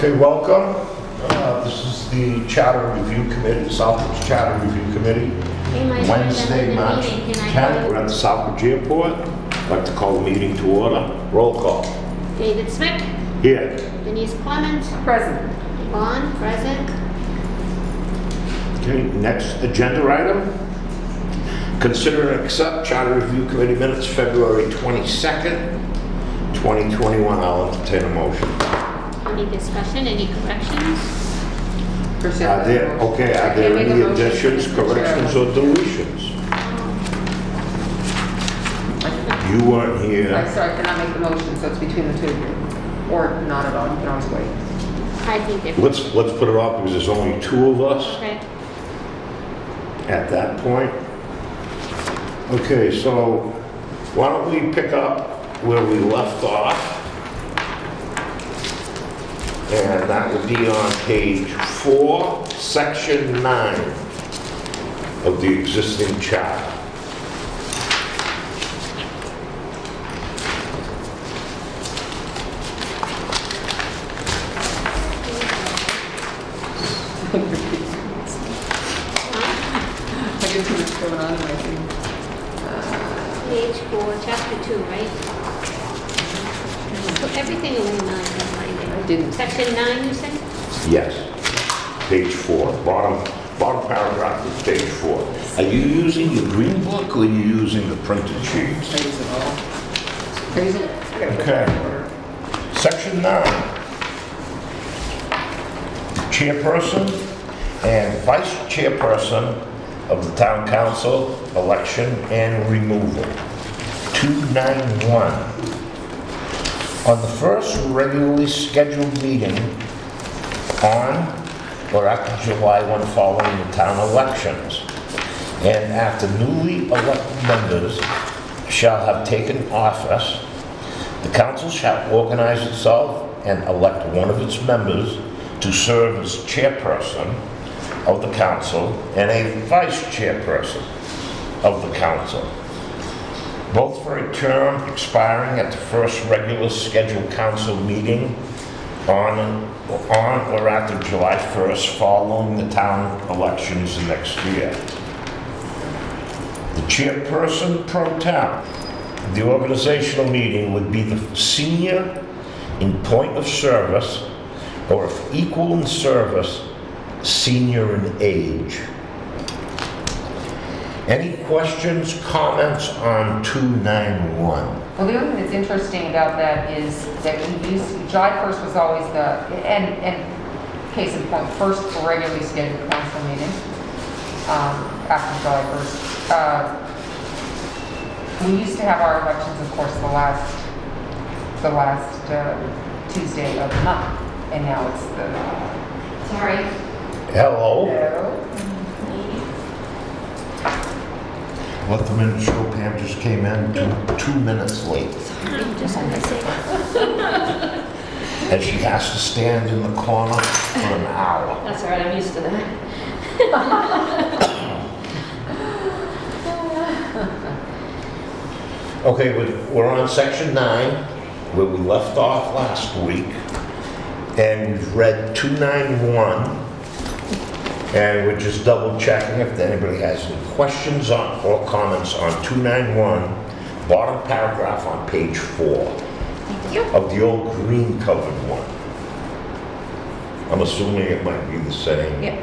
Okay, welcome. This is the Charter Review Committee, Southbridge Charter Review Committee. Hey, my Wednesday, March 10th, we're at the Southbridge Airport. I'd like to call the meeting to order. Roll call. David Smith. Here. Denise Clements. Present. Vaughn, present. Okay, next agenda item. Consider and accept Charter Review Committee minutes February 22nd, 2021. I'll entertain a motion. Any discussion, any corrections? Are there any additions, corrections, or deletions? You weren't here. I cannot make the motion, so it's between the two of you. Or not at all, you can always wait. I think if... Let's put it off because there's only two of us Okay. at that point. Okay, so why don't we pick up where we left off? And that would be on page 4, section 9 of the existing charter. I get too much going on in my thing. Page 4, chapter 2, right? Put everything in 9, I find it. I didn't. Section 9, you said? Yes, page 4, bottom paragraph is page 4. Are you using your green book or are you using the printed sheets? I use it all. I use it. I gotta put Okay. it in order. Section 9. Chairperson and vice chairperson of the town council, election and removal. 291. On the first regularly scheduled meeting on or after July 1 following the town elections, and after newly elected members shall have taken office, the council shall organize itself and elect one of its members to serve as chairperson of the council and a vice chairperson of the council, both for a term expiring at the first regular scheduled council meeting on or after July 1st following the town elections next year. The chairperson pro tem, the organizational meeting would be the senior in point of service, or if equal in service, senior in age. Any questions, comments on 291? Well, the only thing that's interesting about that is that we used, July 1st was always the, and case in point, first regularly scheduled council meeting, after July 1st. We used to have our elections, of course, the last Tuesday of the month, and now it's the... Sorry. Hello? Hello. Let the minute show Pam just came in 2 minutes late. Sorry, just on the sake. And she has to stand in the corner for an hour. That's all right, I'm used to that. Okay, we're on section 9, where we left off last week. And we've read 291. And we're just double checking if anybody has any questions on or comments on 291, bottom paragraph on page 4 of the old green covered one. I'm assuming it might be the same. Yeah.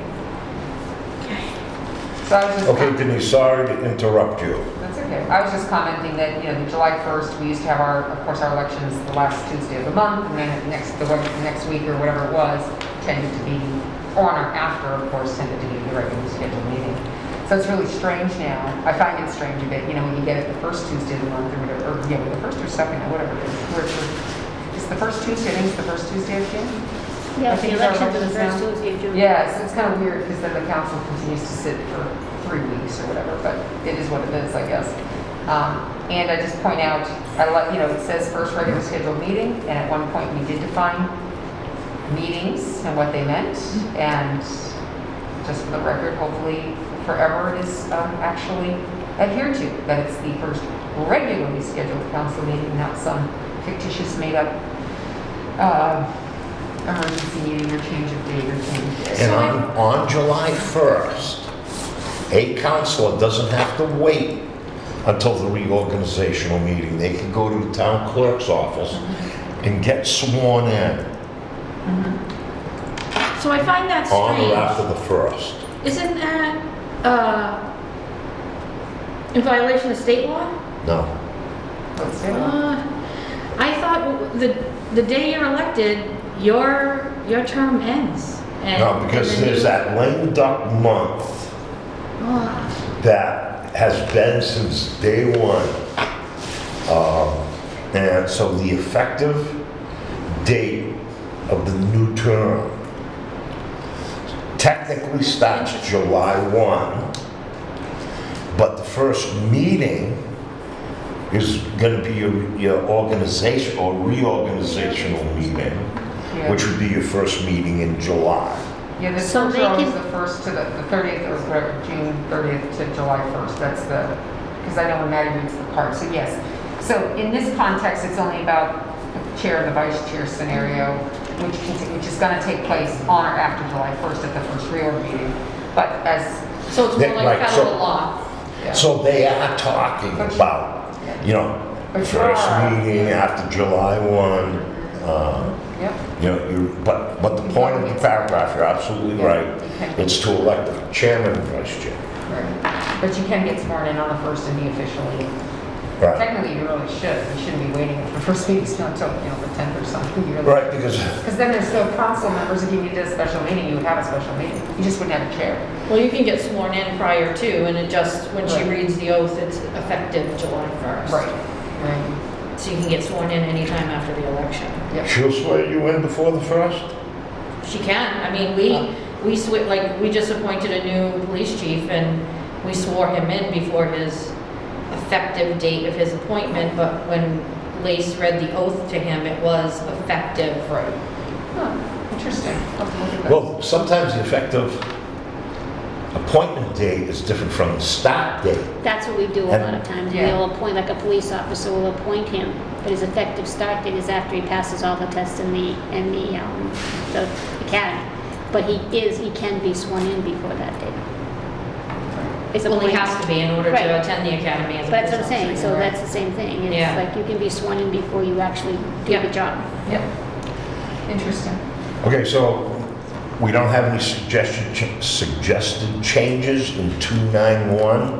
So I was just... Okay, Denise, sorry to interrupt you. That's okay. I was just commenting that, the July 1st, we used to have of course, our elections the last Tuesday of the month, and then the next week or whatever it was, tended to be, on or after, of course, tended to be the regularly scheduled meeting. So it's really strange now. I find it strange a bit, when you get it the first Tuesday of the month, or whatever, or the first or second, or whatever it is. It's the first Tuesday, I think it's the first Tuesday of June. Yeah, I the think it's our election's the elections first now. Tuesday of June. Yeah, so it's kind of weird because then the council continues to sit for 3 weeks or whatever, but it is what it is, I guess. And I just point out, it says first regular scheduled meeting, and at one point we did define meetings and what they meant, and just for the record, hopefully forever it is actually adhered to, that it's the first regularly scheduled council meeting, not some fictitious made up emergency meeting or change of date or change of day. And on July 1st, a counselor doesn't have to wait until the reorganizational meeting. They can go to the town clerk's office and get sworn in So I find that on or strange. after the 1st. Isn't that in violation of state law? No. What's it? I thought the day you're elected, your term ends. No, because and then there's that lame duck month Oh, that has been since day one. And so the effective date of the new term technically starts July 1, but the first meeting is going to be your organization or reorganizational meeting, Yeah. which would be your first meeting in July. Yeah, the So terms they are always can- the 1st to the 30th or whatever, June 30th to July 1st. That's because I know when Maddie reads the card, so yes. So in this context, it's only about the chair and the vice chair scenario, which is going to take place on or after July 1st at the first reorg meeting. But as, so it's more like Right, so- federal law. yeah. So they are talking about, you know, But you first are, meeting yeah. after July 1. Yep. You know, but the point of the paragraph, you're absolutely Yeah, right. okay. It's to elect a chairman and vice chair. Right. But you can get sworn in on the 1st and be officially, Right. technically you really should. You shouldn't be waiting for the first meeting until, the 10th or something. You really Right, because, Because then there's no council members. If you needed a special meeting, you would have a special meeting. You just wouldn't have a chair. Well, you can get sworn in prior to, and it just, when she Right. reads the oath, it's effective July 1st. Right. So you can get sworn in anytime after the election. Yep. she'll swear you in before the 1st? She can. I mean, we we just appointed a new police chief, and we swore him in before his effective date of his appointment, but when Lace read the oath to him, it was effective. Right. Huh, interesting. I'll have to look at that. Well, sometimes the effective appointment date is different from the start date. That's what we do a lot of times. Yeah. We'll appoint, like a police officer will appoint him, but his effective start date is after he passes all the tests in the academy. But he can be sworn in before that date. It's Well, he appointed. has to be in order Right. to attend the academy as a But that's police what I'm saying, officer, so right? that's the same thing. It's Yeah. like you can be sworn in before you actually do Yeah. the job. Yep. Interesting. Okay, so we don't have any suggested changes in 291?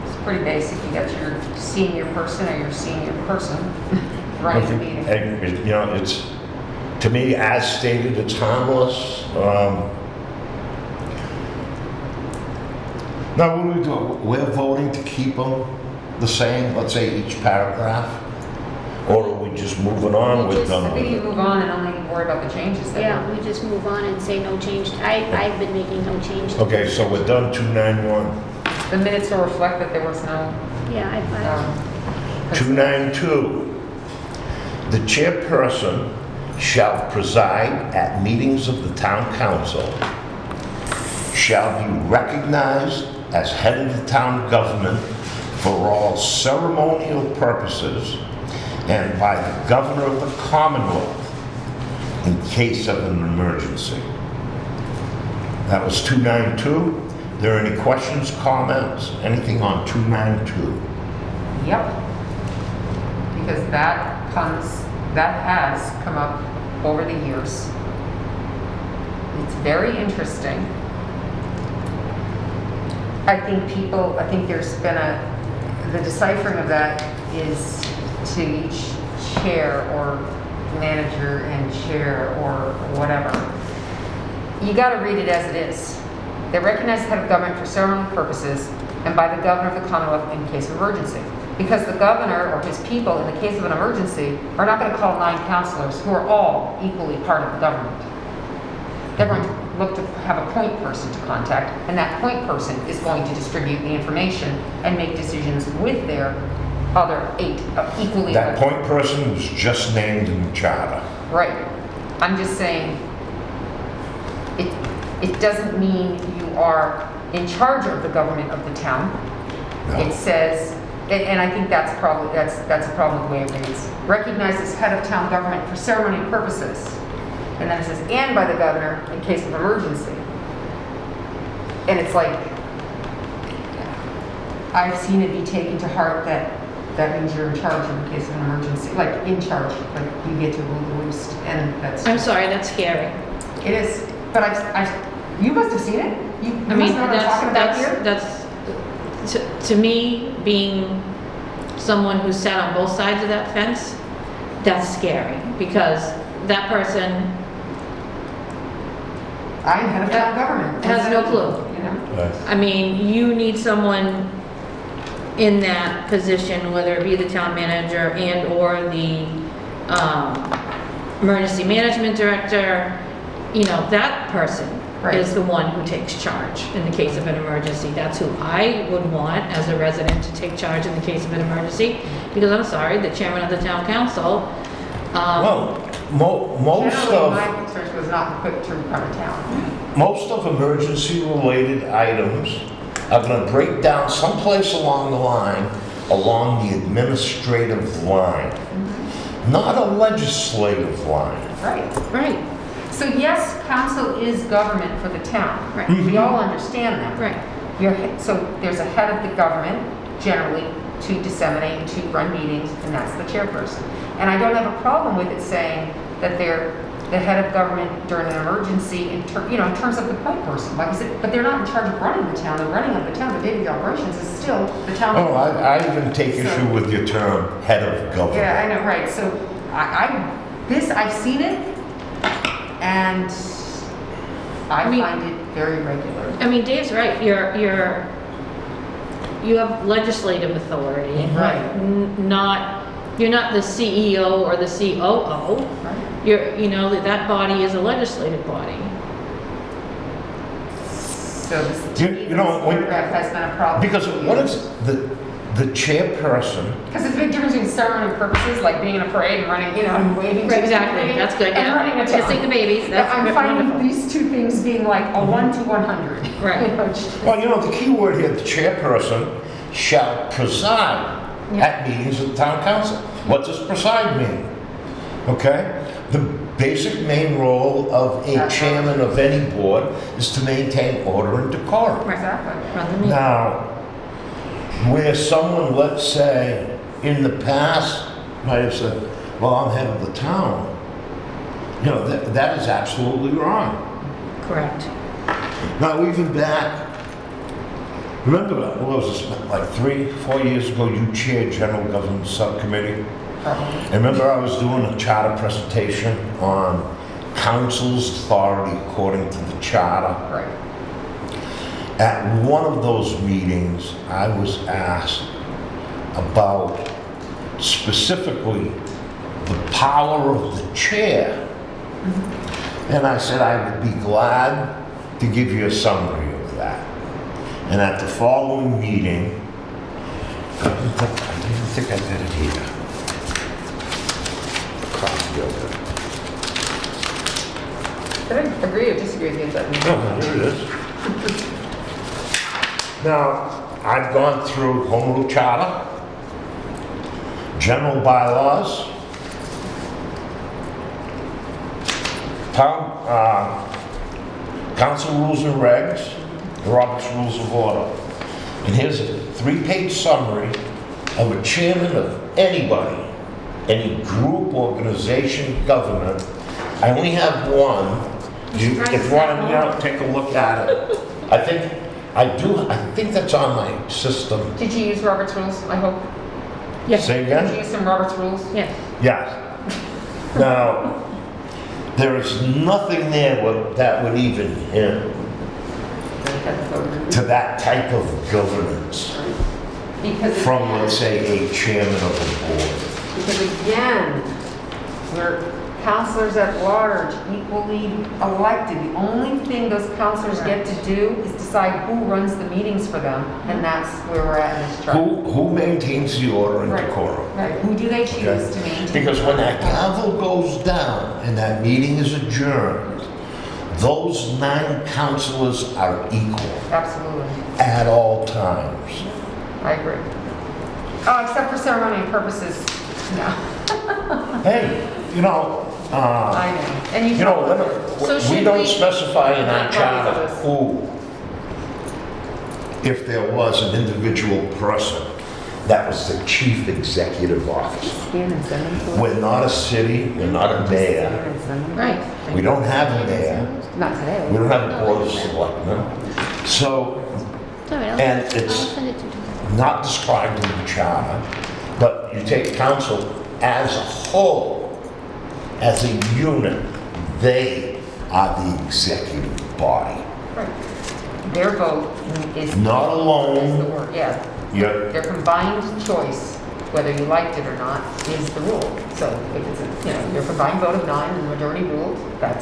It's pretty basic. You got your senior person or your senior person running the meeting. And, you know, it's, to me, as stated, it's harmless. Now, what do we do? We're voting to keep them the same, let's say each paragraph? Or are we just moving on with I think you them? move on and only worry about the changes. That Yeah, were- we just move on and say no change. I've been making no change. Okay, so we're done 291. The minutes will reflect that there was no, Yeah, I, 292, the chairperson shall preside at meetings of the town council, shall be recognized as head of the town government for all ceremonial purposes and by the governor of the Commonwealth in case of an emergency. That was 292. There any questions, comments, anything on 292? yep. Because that has come up over the years. It's very interesting. I think there's been the deciphering of that is to each chair or manager and chair or whatever. You got to read it as it is. They recognize the head of government for ceremonial purposes and by the governor of the Commonwealth in case of emergency. Because the governor or his people, in the case of an emergency, are not going to call 9 counselors who are all equally part of the government. They're going to look to have a point person to contact, and that point person is going to distribute the information and make decisions with their other 8 equally. That point person was just named in the charter. Right. I'm just saying, it doesn't mean you are in charge of the government of the town. No. It says and I think that's probably, that's a problem with the way it reads. Recognized as head of town government for ceremony purposes. And then it says, and by the governor in case of emergency. And it's like, I've seen it be taken to heart that means you're in charge in case of an emergency, like in charge, like you get to rule the roost, and that's. I'm sorry, that's scary. It is, but you must have seen it. You I mean, must know what I'm talking about here. that's, to me, being someone who sat on both sides of that fence, that's scary, because that person I'm head of town government. has no clue. You know? Right. I mean, you need someone in that position, whether it be the town manager and/or the emergency management director, you know, that person Right. is the one who takes charge in the case of an emergency. That's who I would want as a resident to take charge in the case of an emergency, because I'm sorry, the chairman of the town council, Well, most Generally, of, my research was not equipped to run a town. most of emergency-related items are gonna break down someplace along the line, along the administrative line, not a legislative line. Right. right, So yes, council is government for the town. Right. We all understand that. right. So there's a head of the government, generally, to disseminate and to run meetings, and that's the chairperson. And I don't have a problem with it saying that they're the head of government during an emergency in terms of the point person, like I said, but they're not in charge of running the town. The running of the town, the day-to-day operations is still the town. Oh, I even take issue with your term, head of government. Yeah, I know, right. So I've seen it, and I mean- find it very regular. I mean, Dave's right, you have legislative authority, Right. you're not the CEO or the COO. Right. That body is a legislative body. So this, You know, this when- paragraph has been a problem. Because what is the chairperson, Because it's a big difference between ceremony purposes, like being in a parade and running, and waving to the Exactly, parade, that's good, and yeah. running a town. Kissing the babies, that's I'm finding wonderful. these two things being like a 1 to 100. Right. You know, just- well, the key word here, the chairperson shall preside Yeah. at meetings of the town council. What does preside mean? Okay? The basic main role of a chairman of any board is to maintain order and decorum. Exactly. Run the meeting. Now, where someone, let's say, in the past might have said, well, I'm head of the town, that is absolutely wrong. Correct. Now, even back, remember, what was this, like 3-4 years ago, you chaired General Government Subcommittee? Probably. I remember I was doing a charter presentation on council's authority according to the charter. Right. At one of those meetings, I was asked about specifically the power of the chair. And I said I would be glad to give you a summary of that. And at the following meeting, I didn't think I did it here. Copy of it. I don't agree or disagree with you, but Oh, here it is. Now, I've gone through Home Rule Charter, general bylaws, town, council rules and regs, Robert's Rules of Order. And here's a 3-page summary of a chairman of anybody, any group, organization, government. I only have one. If you want to take a look at it. I think that's on my system. did you use Robert's rules, I hope? Yes, Say Did you again? use some Robert's rules? yes. Yes. Now, there is nothing there that would even hint to that type of governance Because from, let's say, a chairman of the board. Because again, we're counselors at large, equally elected. The only thing those counselors get to do is decide who runs the meetings for them, and that's where we're at in this chart. Who maintains the order and Right. decorum? Right, who do they choose Okay. to maintain? Because when that gavel goes down and that meeting is adjourned, those 9 counselors are equal Absolutely, at all times. I agree. Oh, except for ceremony purposes, no. Hey, you know, I know. And you know, So we should don't we- specify in our Not charter copies of this. who, if there was an individual person that was the chief executive officer. Scan and send them to us. We're not a city, we're not a Scan mayor, and send them. Right. we don't have a mayor, Not today. we don't have a board of selectmen. So, It's all right, And I'll it's- send it to you. not described in the charter, but you take council as a whole, as a unit, they are the executive body. Right. Their vote is. Not Is the alone, word, yeah. you're, Their combined choice, whether you liked it or not, is the rule. So if it's, your combined vote of 9 and the majority ruled, that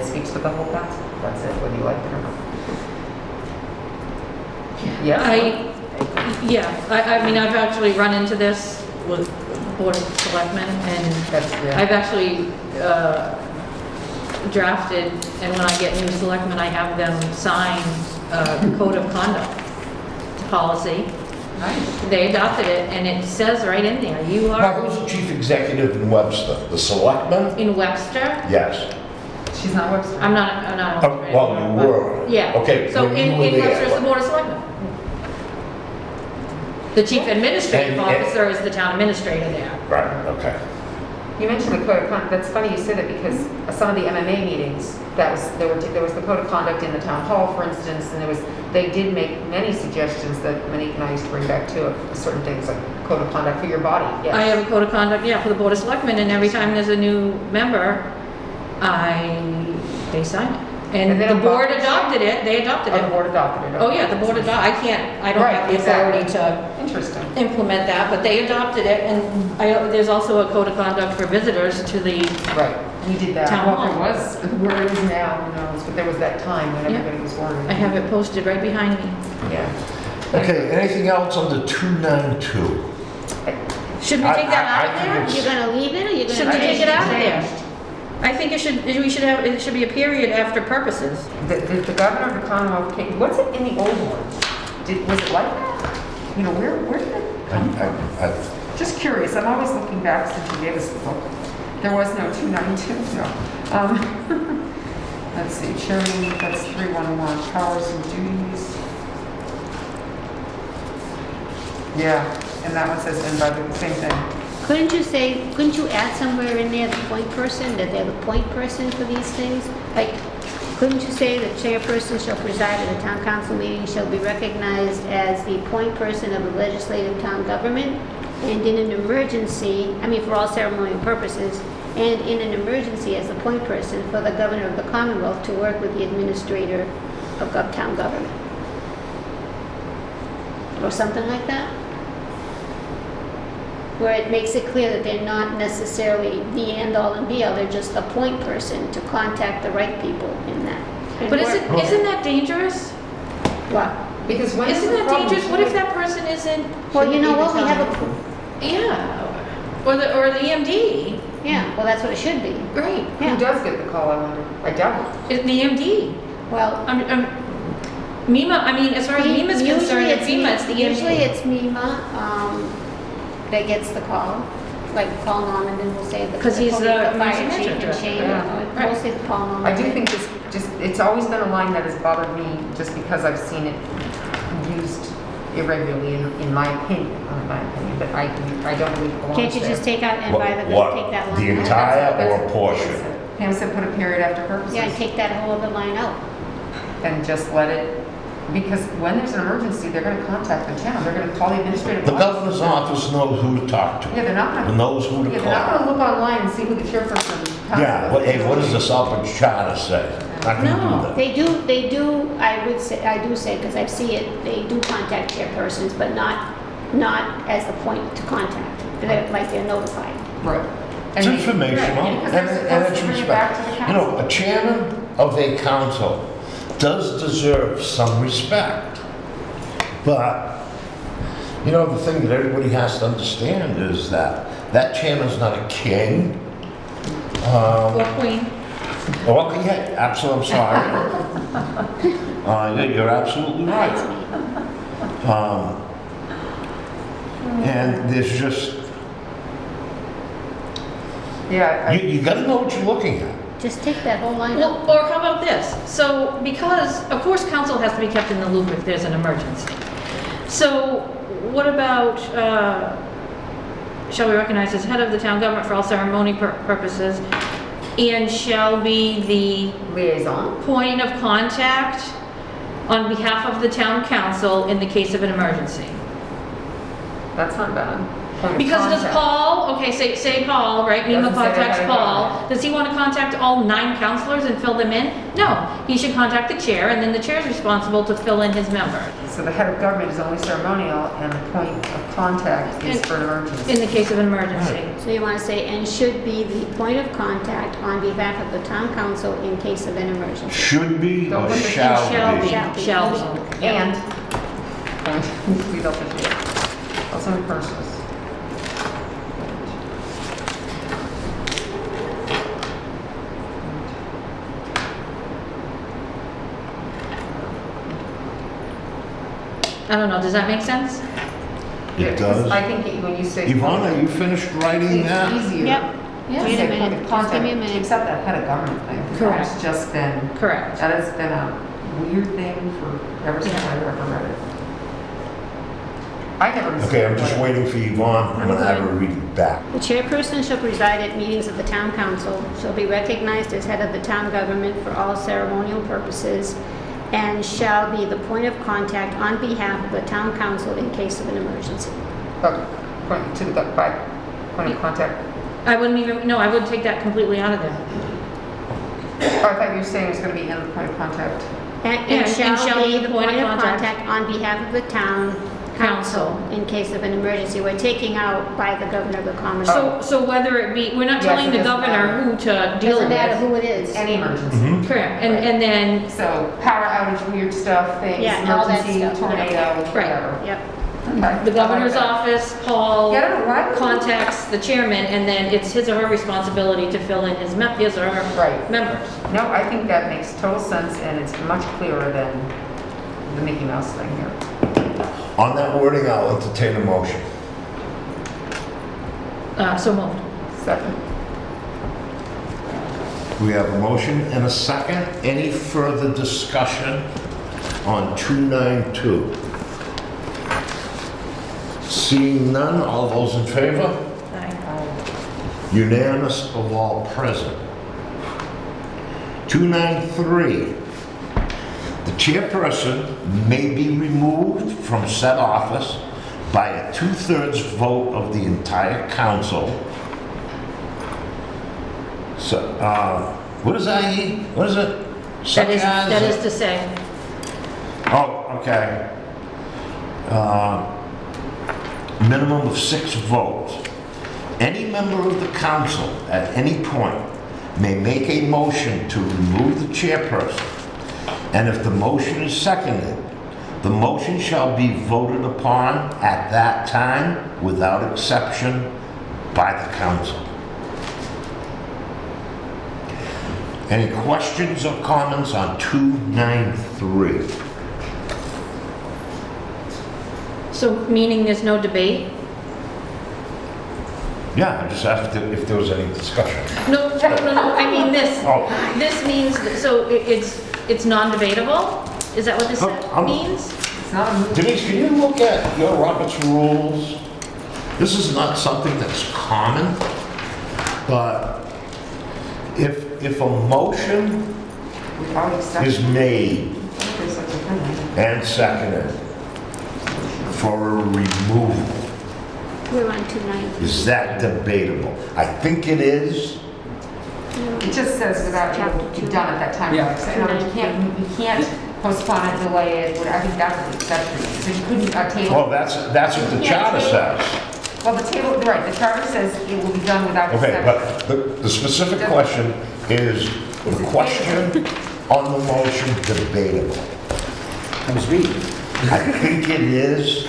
speaks for the whole council. That's it, whether you liked it or not. Yes? I mean, I've actually run into this with Board of Selectmen, and That's, I've actually drafted, and when I get new selectmen, I have them sign the code of conduct policy. Nice. They adopted it, and it says right in there, you now are who's the chief executive in Webster? The selectmen? in Webster. Yes. She's not Webster. I'm not. Well, you were. Yeah. Okay, So when in you were Webster is the there. Board of Selectmen. The chief administrative And- officer is the town administrator there. Right, okay. You mentioned the code of conduct. That's funny you said it because some of the MMA meetings, there was the code of conduct in the town hall, for instance, and they did make many suggestions that Monique and I used to bring back to certain things like code of conduct for your body. Yes. I have a code of conduct, for the Board of Selectmen, and every time there's a new member, they sign it. And And they the don't board bother- adopted it, they adopted Oh, the it. board adopted it. Oh, yeah, the board adopted, I don't Right, have the authority to Interesting. implement that, but they adopted it, and there's also a code of conduct for visitors to the, Right. We did that. Town Well, hall. there was, where it is now, who knows, but there was that time when Yeah. everybody was worried. I have it posted right behind me. Yeah. Okay, anything else under 292? Should we take that I out of think there? it's- You're gonna leave it, or you're Should gonna? we take it out of there? Changed. I think it should be a period after purposes. The governor of the Commonwealth, what's it in the old one? Was it like that? Where did it come from? Just curious, I'm always looking back since you gave us the book. There was no 292, no. Let's see, chairman, that's 311, powers and duties. Yeah, and that one says, and by the same thing. Couldn't you add somewhere in there the point person, that they're the point person for these things? Like, couldn't you say the chairperson shall preside at a town council meeting, shall be recognized as the point person of the legislative town government? And in an emergency, for all ceremonial purposes, and in an emergency as the point person for the governor of the Commonwealth to work with the administrator of town government? Or something like that? Where it makes it clear that they're not necessarily the end-all and be-all, they're just a point person to contact the right people in that. But isn't that dangerous? What? Because when is Isn't the that problem? dangerous? What if that person isn't, Well, you know what, we have or the EMD? well, that's what it should be. Right. Who Yeah, does get the call, I wonder? I doubt it. The EMD. well. MEMA, as far as MEMA's concerned, it's Usually MEMA, it's the Usually EMD. it's MEMA, that gets the call, like call Norman, and we'll say that. 'Cause he's the fire emergency chief management and Shane, director. Yeah. mostly call Norman. I do think it's always been a line that has bothered me just because I've seen it used irregularly in my opinion, but I don't believe it belongs Can't you there. just take out, and by the, What? take that The line out? entire That's or what a portion? Pam said put a period after purposes. Yeah, and take that whole other line out. And just let it, because when there's an emergency, they're gonna contact the town, they're gonna call the administrative The office. governor's office knows who to talk to, Yeah, they're not and gonna, knows who to they're not call. gonna look online and see who the chairperson. Yeah, what does the Southbridge charter say? Not gonna No. do that. They do, I do say, because I see it, they do contact chairpersons, but not as the point to contact. They're notified. Right. It's informational, Right, because and they're and supposed it's to bring it back to the respect. You know, council. a chairman of a council does deserve some respect. But, the thing that everybody has to understand is that chairman's not a king. Or Queen. Okay, yeah, absolutely, I'm sorry. Yeah, you're absolutely right. And there's just, Yeah, you gotta know what you're looking at. Just take that whole line out. Well, or how about this? So, because, of course, council has to be kept in the loop if there's an emergency. So, what about, shall we recognize as head of the town government for all ceremony purposes, and shall be the liaison. point of contact on behalf of the town council in the case of an emergency? That's not bad. Point of Because does contact. Paul, okay, say Paul, right, Nima Doesn't say that contacts I Paul, got does he want to contact all 9 counselors and fill them in? No, he should contact the chair, and then the chair is responsible to fill in his members, So the head of government is only ceremonial, and the point of contact is for an emergency. in the case of an emergency. So you want to say, and should be the point of contact on behalf of the town council in case of an emergency. Should be Don't or put the shall be? Shall be. And, needs to be double checked. Also in process. I don't know, does that make sense? It does. I think when you say. Yvonne, are you finished writing It's that? easier. Yep. Yeah. Wait a Say minute, point of just contact, give me a minute. Except that head of government thing. Correct. It's just been, Correct. that has been a weird thing for ever since I've ever read it. I never. Okay, I'm just waiting for Yvonne. I'm gonna have her read it back. The chairperson shall preside at meetings of the town council, shall be recognized as head of the town government for all ceremonial purposes, and shall be the point of contact on behalf of the town council in case of an emergency. Okay, point to the, by, point of contact. I wouldn't even, no, I would take that completely out of there. Oh, I thought you were saying it was gonna be in the point of contact. And shall be the point of contact on behalf of the town council in case of an emergency. We're taking out by the governor of the Commonwealth. So whether it be, we're not Yes, telling it the doesn't governor matter. who to deal Doesn't matter with. who it is. Any emergency. Mhm. Correct, and then, So power outage, weird stuff, things, Yeah, all that emergency, stuff, tornado, whatever. Yep. Okay. the governor's office, Paul, Yeah, I don't know why. contacts the chairman, and then it's his or her responsibility to fill in his or her Right. members. No, I think that makes total sense, and it's much clearer than the Mickey Mouse thing here. On that wording, I'll entertain a motion. So moved. Second. We have a motion and a second. Any further discussion on 292? Seeing none, all those in favor? Unanimous of all present. 293. The chairperson may be removed from said office by a 2/3 vote of the entire council. So, what does that mean? What is it? Such That is as- to say, Oh, okay. Minimum of 6 votes. Any member of the council at any point may make a motion to remove the chairperson, and if the motion is seconded, the motion shall be voted upon at that time without exception by the council. Any questions or comments on 293? so meaning there's no debate? Yeah, I just asked if there was any discussion. No, I mean this. Oh. This means, so it's non-debatable? Is that what this means? It's not a, Denise, can you look at your Robert's rules? This is not something that's common, but if a motion without is exception. made There's such a thing. and seconded for a removal, We're on 290. is that debatable? I think it is. It just says without, it will be done at that time. Yeah. So, in other words, you can't postpone it, delay it, I think that's the exception. So you couldn't, table. Well, that's what the charter says. Well, the table, right, the charter says it will be done without Okay, exception. but the specific question is the question on the motion debatable? I was reading. I think it is.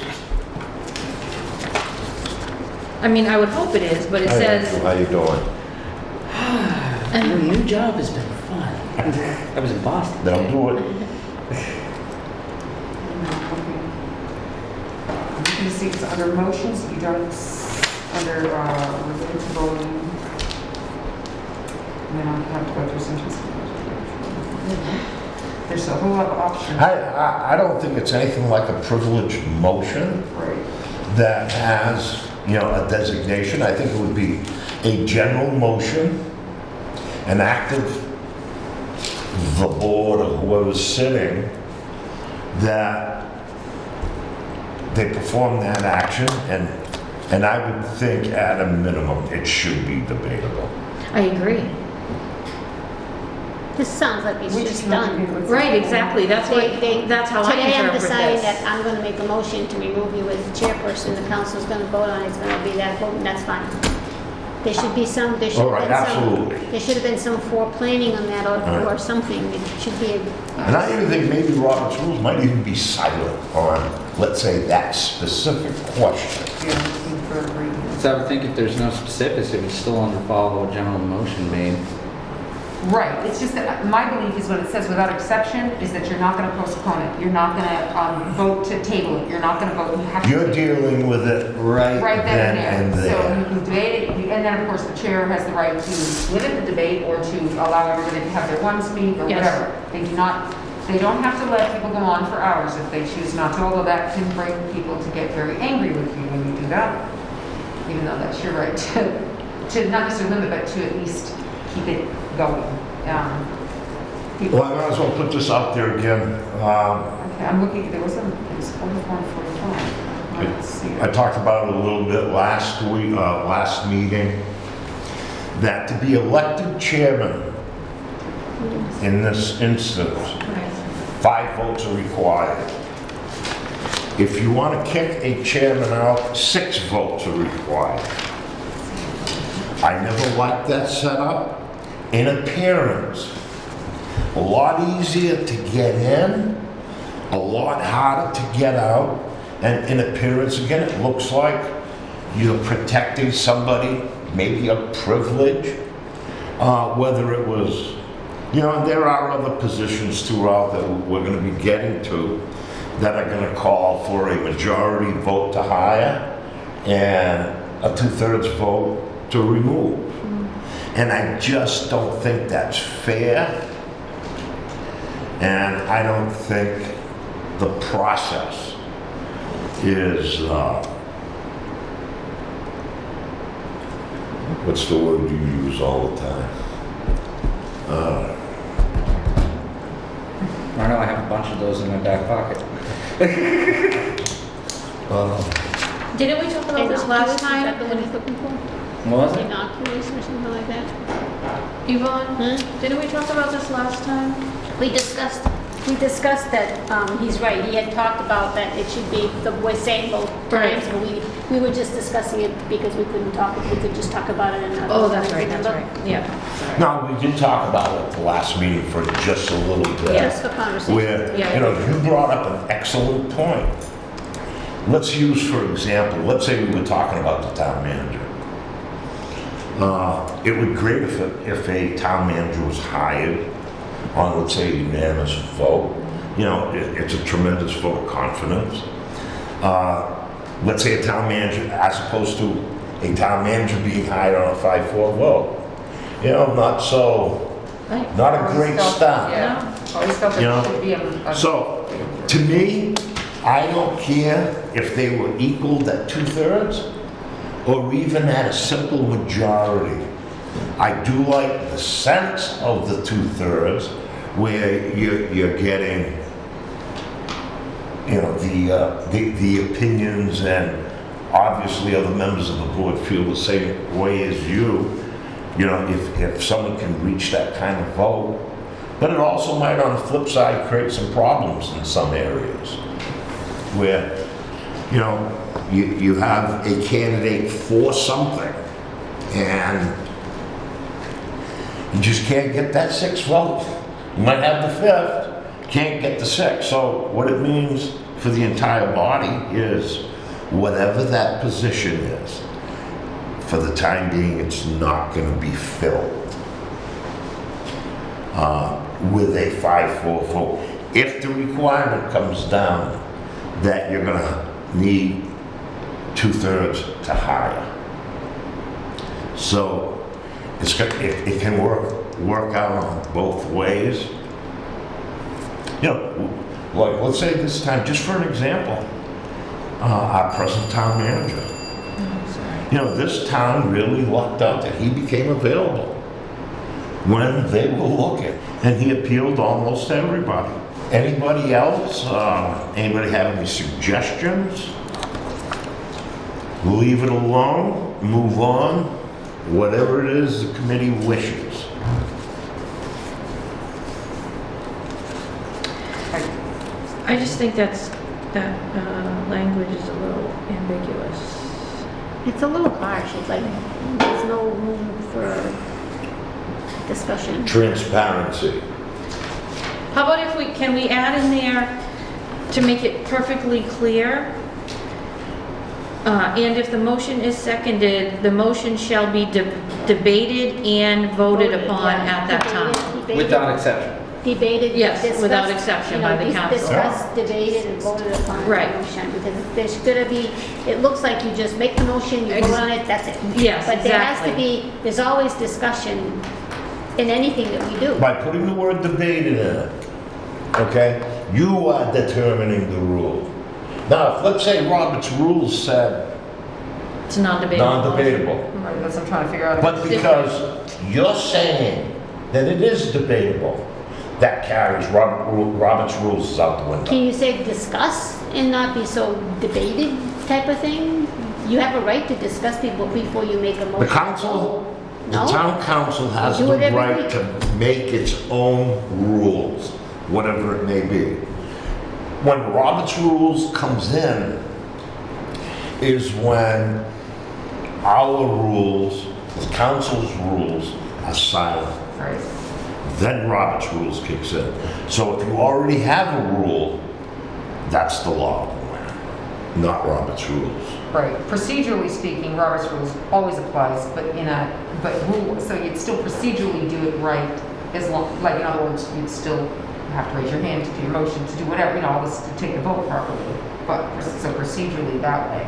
I mean, I would hope it is, but it says, How you doing? Your new job has been fun. I was in Boston. They'll do it. You see, it's under motions, you don't, under, related to voting. And then I'll have to go through some. There's a whole lot of options. I don't think it's anything like a privileged motion Right. that has, a designation. I think it would be a general motion, an act of the board or whoever's sitting, that they perform that action, and I would think at a minimum, it should be debatable. I agree. This sounds like it's Which just one done. do you- Right, exactly, that's how I Today I'm interpret deciding this. that I'm gonna make a motion to remove you as the chairperson, the council's gonna vote on it, it's gonna be that vote, and that's fine. There should be some, there should All right, have been some, absolutely. there should have been some foreplanning on that, All or right. something, it should be, And I even think maybe Robert's rules might even be silent on, let's say, that specific question. You're looking for a reading. So I would think if there's no specifics, it would still under follow a general motion made. Right, it's just that my belief is when it says without exception, is that you're not gonna postpone it. You're not gonna, vote to table it. You're not gonna vote, you have to. You're dealing with it right Right then then and and there. So there. you can debate it, and then of course the chair has the right to limit the debate or to allow everybody to have their one speak or Yes. whatever. They don't have to let people go on for hours if they choose not to, although that can bring people to get very angry with you when you do that. Even though that's your right to not necessarily limit, but to at least keep it going. People- Well, I might as well put this out there again. Okay, I'm looking, it was 41:45. Let's see. I talked about it a little bit last week, last meeting, that to be elected chairman in this instance, 5 votes are required. If you want to kick a chairman out, 6 votes are required. I never liked that setup. In appearance, a lot easier to get in, a lot harder to get out, and in appearance, again, it looks like you're protecting somebody, maybe a privilege, whether it was, there are other positions throughout that we're going to be getting to that are going to call for a majority vote to hire and a 2/3 vote to remove. And I just don't think that's fair. And I don't think the process is, what's the word you use all the time? I know I have a bunch of those in my back pocket. Didn't we talk about this last innocuous, is that time? the one he's looking for? What was it? Innocuous or something like that? Yvonne, didn't we talk about this last time? We discussed that, he's right, he had talked about that it should be, we're saying both times, but we were just discussing it because we couldn't talk, we could just talk about it another. Oh, that's right, remember? Yeah, sorry. No, we did talk about it at the last meeting for just a little bit. Just for conversation. Where, Yeah. you brought up an excellent point. Let's use, for example, let's say we were talking about the town manager. It would be great if a town manager was hired on, let's say, a unanimous vote. It's a tremendous vote of confidence. Let's say a town manager, as opposed to a town manager being hired on a 5-4 vote. Not a great start. Yeah, always felt You know, it should be a. So, to me, I don't care if they were equaled at 2/3 or even at a simple majority. I do like the sense of the 2/3 where you're getting, the opinions, and obviously other members of the board feel the same way as you. If someone can reach that kind of vote. But it also might, on the flip side, create some problems in some areas where, you have a candidate for something and you just can't get that 6th vote. You might have the 5th, can't get the 6th. So what it means for the entire body is whatever that position is, for the time being, it's not going to be filled with a 5-4 vote. If the requirement comes down that you're going to need 2/3 to hire. So it can work out on both ways. You know, like, let's say this time, just for an example, our present town manager. You know, this town really lucked out that he became available when they were looking, and he appealed almost to everybody. Anybody else? Anybody have any suggestions? Leave it alone, move on, whatever it is the committee wishes. I just think that language is a little ambiguous. It's a little harsh. It's like there's no room for discussion. Transparency. How about if can we add in there to make it perfectly clear? And if the motion is seconded, the motion shall be debated and voted upon at that time. Debated, Without exception. Debated, Yes, discussed, without exception you know, by the council. Discussed, debated, and voted upon Right. the motion, because there's gonna be, it looks like you just make the motion, you vote on it, that's it. Yes, But there has to exactly. be, there's always discussion in anything that we do. By putting the word debated in it, okay, you are determining the rule. Now, if, let's say Robert's rules said It's non-debatable. non-debatable, Right, that's what I'm trying to figure out. but because you're saying that it is debatable, that carries Robert's rules is out the window. Can you say discuss and not be so debated type of thing? You have a right to discuss people before you make a motion. The council, the No? town council has Do the it every right week. to make its own rules, whatever it may be. When Robert's rules comes in is when our rules, the council's rules are silent. Right. Then Robert's rules kicks in. So if you already have a rule, that's the law, not Robert's rules. Right. Procedurally speaking, Robert's rules always applies, but rule, so you'd still procedurally do it right as long, like in other words, you'd still have to raise your hand to do your motion, to do whatever, you know, all this, to take the vote properly. But, so procedurally that way,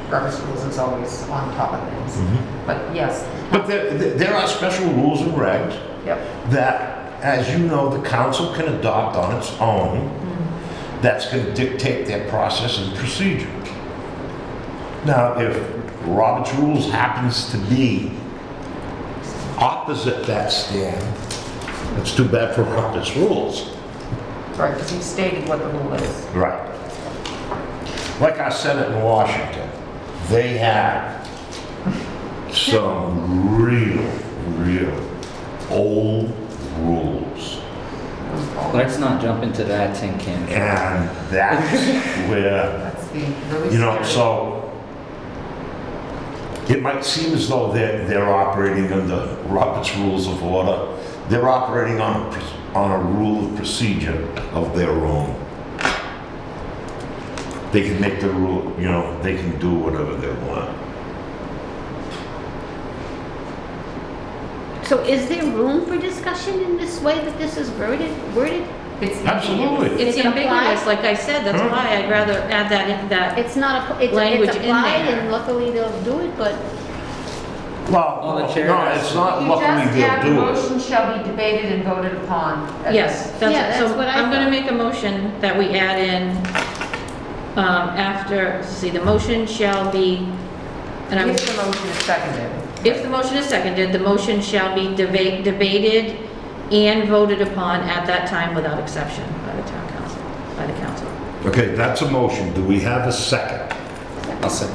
Robert's rules is always on top of things. But yes. But there are special rules and regs Yep. that, as you know, the council can adopt on its own, that's going to dictate their process and procedure. Now, if Robert's rules happens to be opposite that stand, it's too bad for Robert's rules. Right, because you stated what the rule is. Right. Like our Senate in Washington, they have some real old rules. Let's not jump into that tin can. And that's where, That's being really you know, scary. so it might seem as though they're operating under Robert's Rules of Order. They're operating on a rule of procedure of their own. They can make the rule, you know, they can do whatever they want. So is there room for discussion in this way that this is worded? It's Absolutely. It's Is it applied? ambiguous, like I said, that's why I'd rather add that. It's not, it's Language in applied there. and luckily they'll do it, but Well, the chair no, has- it's not You luckily just they'll add the do it. motion shall be debated and voted upon. Yes, Yeah, that's, that's so what I I'm gonna thought. make a motion that we add in, after, see, the motion shall be, and I'm, If the motion is seconded. if the motion is seconded, the motion shall be debated and voted upon at that time without exception by the town council, by the council. Okay, that's a motion. Do we have a second? I'll say.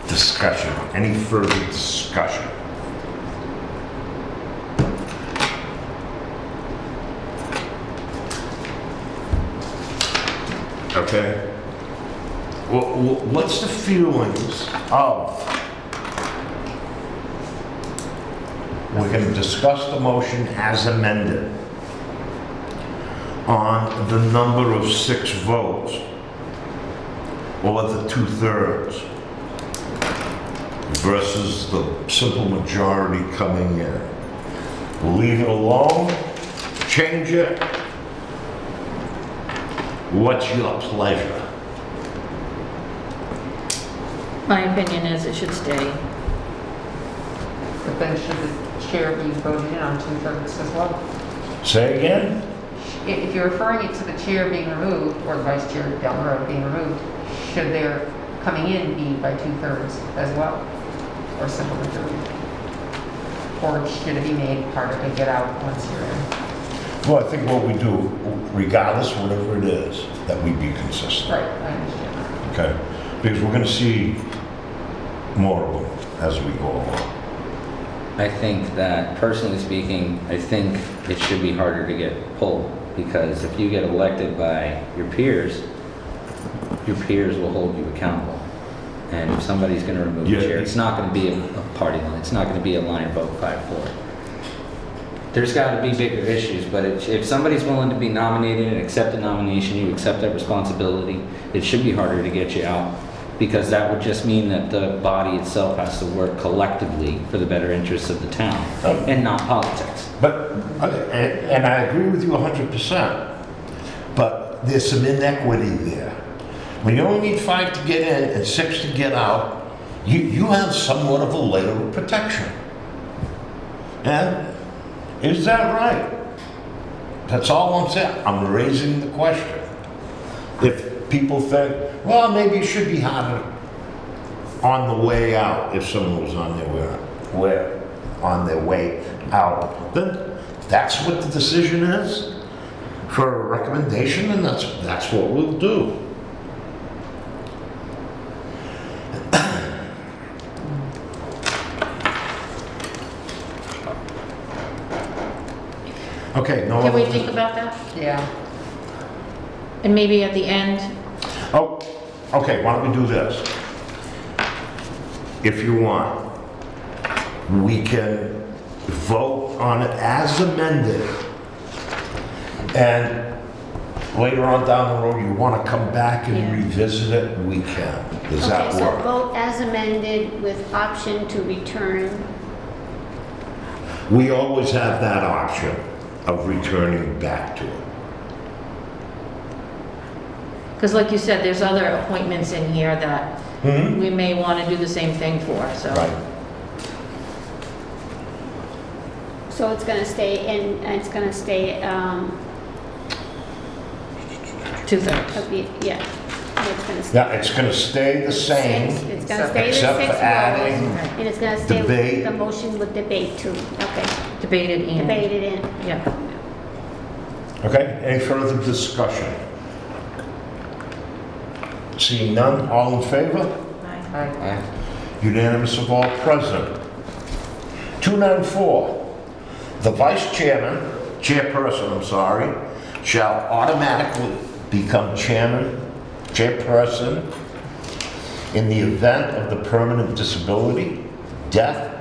Discussion. Any further discussion? Okay. What's the feelings of? We're going to discuss the motion as amended on the number of 6 votes or the 2/3 versus the simple majority coming in. Leave it alone, change it. What's your pleasure? My opinion is it should stay. But then should the chair be voted in on 2/3 as well? Say again? If you're referring it to the chair being removed, or the vice chair down the road being removed, should their coming in be by 2/3 as well? Or simple majority? Or should it be made part of a get out once you're in? Well, I think what we do, regardless, whatever it is, that we be consistent. Right, I understand that. Okay, because we're gonna see more of them as we go along. I think that, personally speaking, I think it should be harder to get pulled, because if you get elected by your peers will hold you accountable. And if somebody's gonna remove the Yeah. chair, it's not gonna be a party line, it's not gonna be a line vote 5-4. There's gotta be bigger issues, but if somebody's willing to be nominated and accept a nomination, you accept that responsibility, it should be harder to get you out. Because that would just mean that the body itself has to work collectively for the better interests of the town, and not politics. But, and I agree with you 100%, but there's some inequity there. When you only need 5 to get in and 6 to get out, you have somewhat of a layer of protection. And is that right? That's all I'm saying. I'm raising the question. If people think, well, maybe it should be harder on the way out, if someone was on their way out, then that's what the decision is for a recommendation, and that's what we'll do. Okay, no Can we other- think about that? Yeah. And maybe at the end, Oh, okay, why don't we do this? If you want, we can vote on it as amended. And later on down the road, you want to come back and Yeah. revisit it, we can. Does that Okay, so work? vote as amended with option to return. We always have that option of returning back to it. because like you said, there's other appointments in here that Hmm? we may want to do the same thing for, so. Right. So it's gonna stay in, it's gonna stay, 2/3. yeah. It's gonna stay. Yeah, it's going to stay the same, It's gonna stay the except 6 for adding rows, and it's gonna stay, debate. the motion with debate too. Okay, Debated and. debated in. Yeah. Okay, any further discussion? Seeing none, all in favor? Aye. Unanimous of all present. 294, the vice chairperson, shall automatically become chairperson in the event of the permanent disability, death,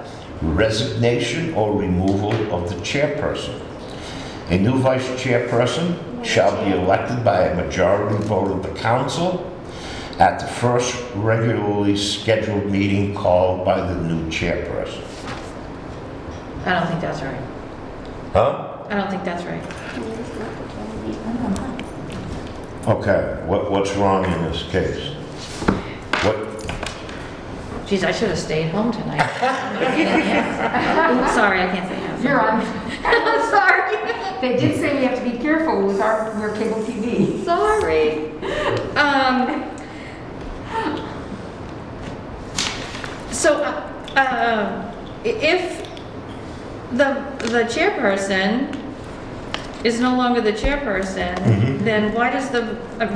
resignation, or removal of the chairperson. A new vice chairperson shall be elected by a majority vote of the council at the first regularly scheduled meeting called by the new chairperson. I don't think that's right. Huh? I don't think that's right. Okay, what's wrong in this case? What, Geez, I should have stayed home tonight. Oops, sorry, I can't say that. You're on. Sorry. They did say we have to be careful with our cable TV. Sorry. If the chairperson is no longer the chairperson, then why does the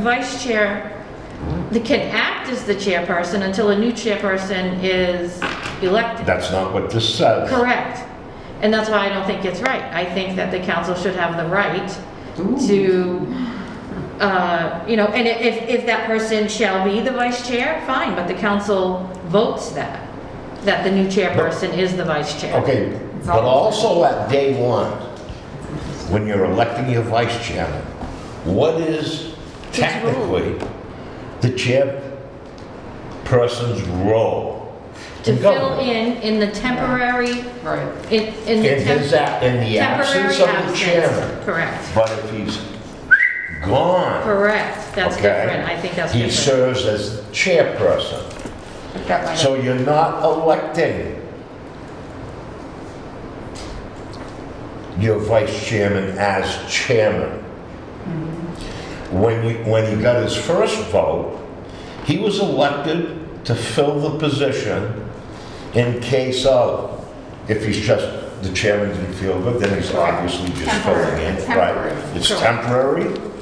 vice chair, can act as the chairperson until a new chairperson is elected? that's not what this says. Correct. And that's why I don't think it's right. I think that the council should have the right to, and if that person shall be the vice chair, fine, but the council votes that the new chairperson is the vice chair. Okay, but also at day one, when you're electing your vice chairman, what is technically the chairperson's role? To in fill government? in the temporary, Right. in In the his, in the absence of the chairman. Correct, But if he's gone, correct. That's Okay. different. I think that's he different. serves as chairperson. That might So you're not electing your vice chairman as chairman. When he got his first vote, he was elected to fill the position in case of, if he's just, the chairman didn't feel good, then he's obviously just filling in, It's right? temporary. It's temporary,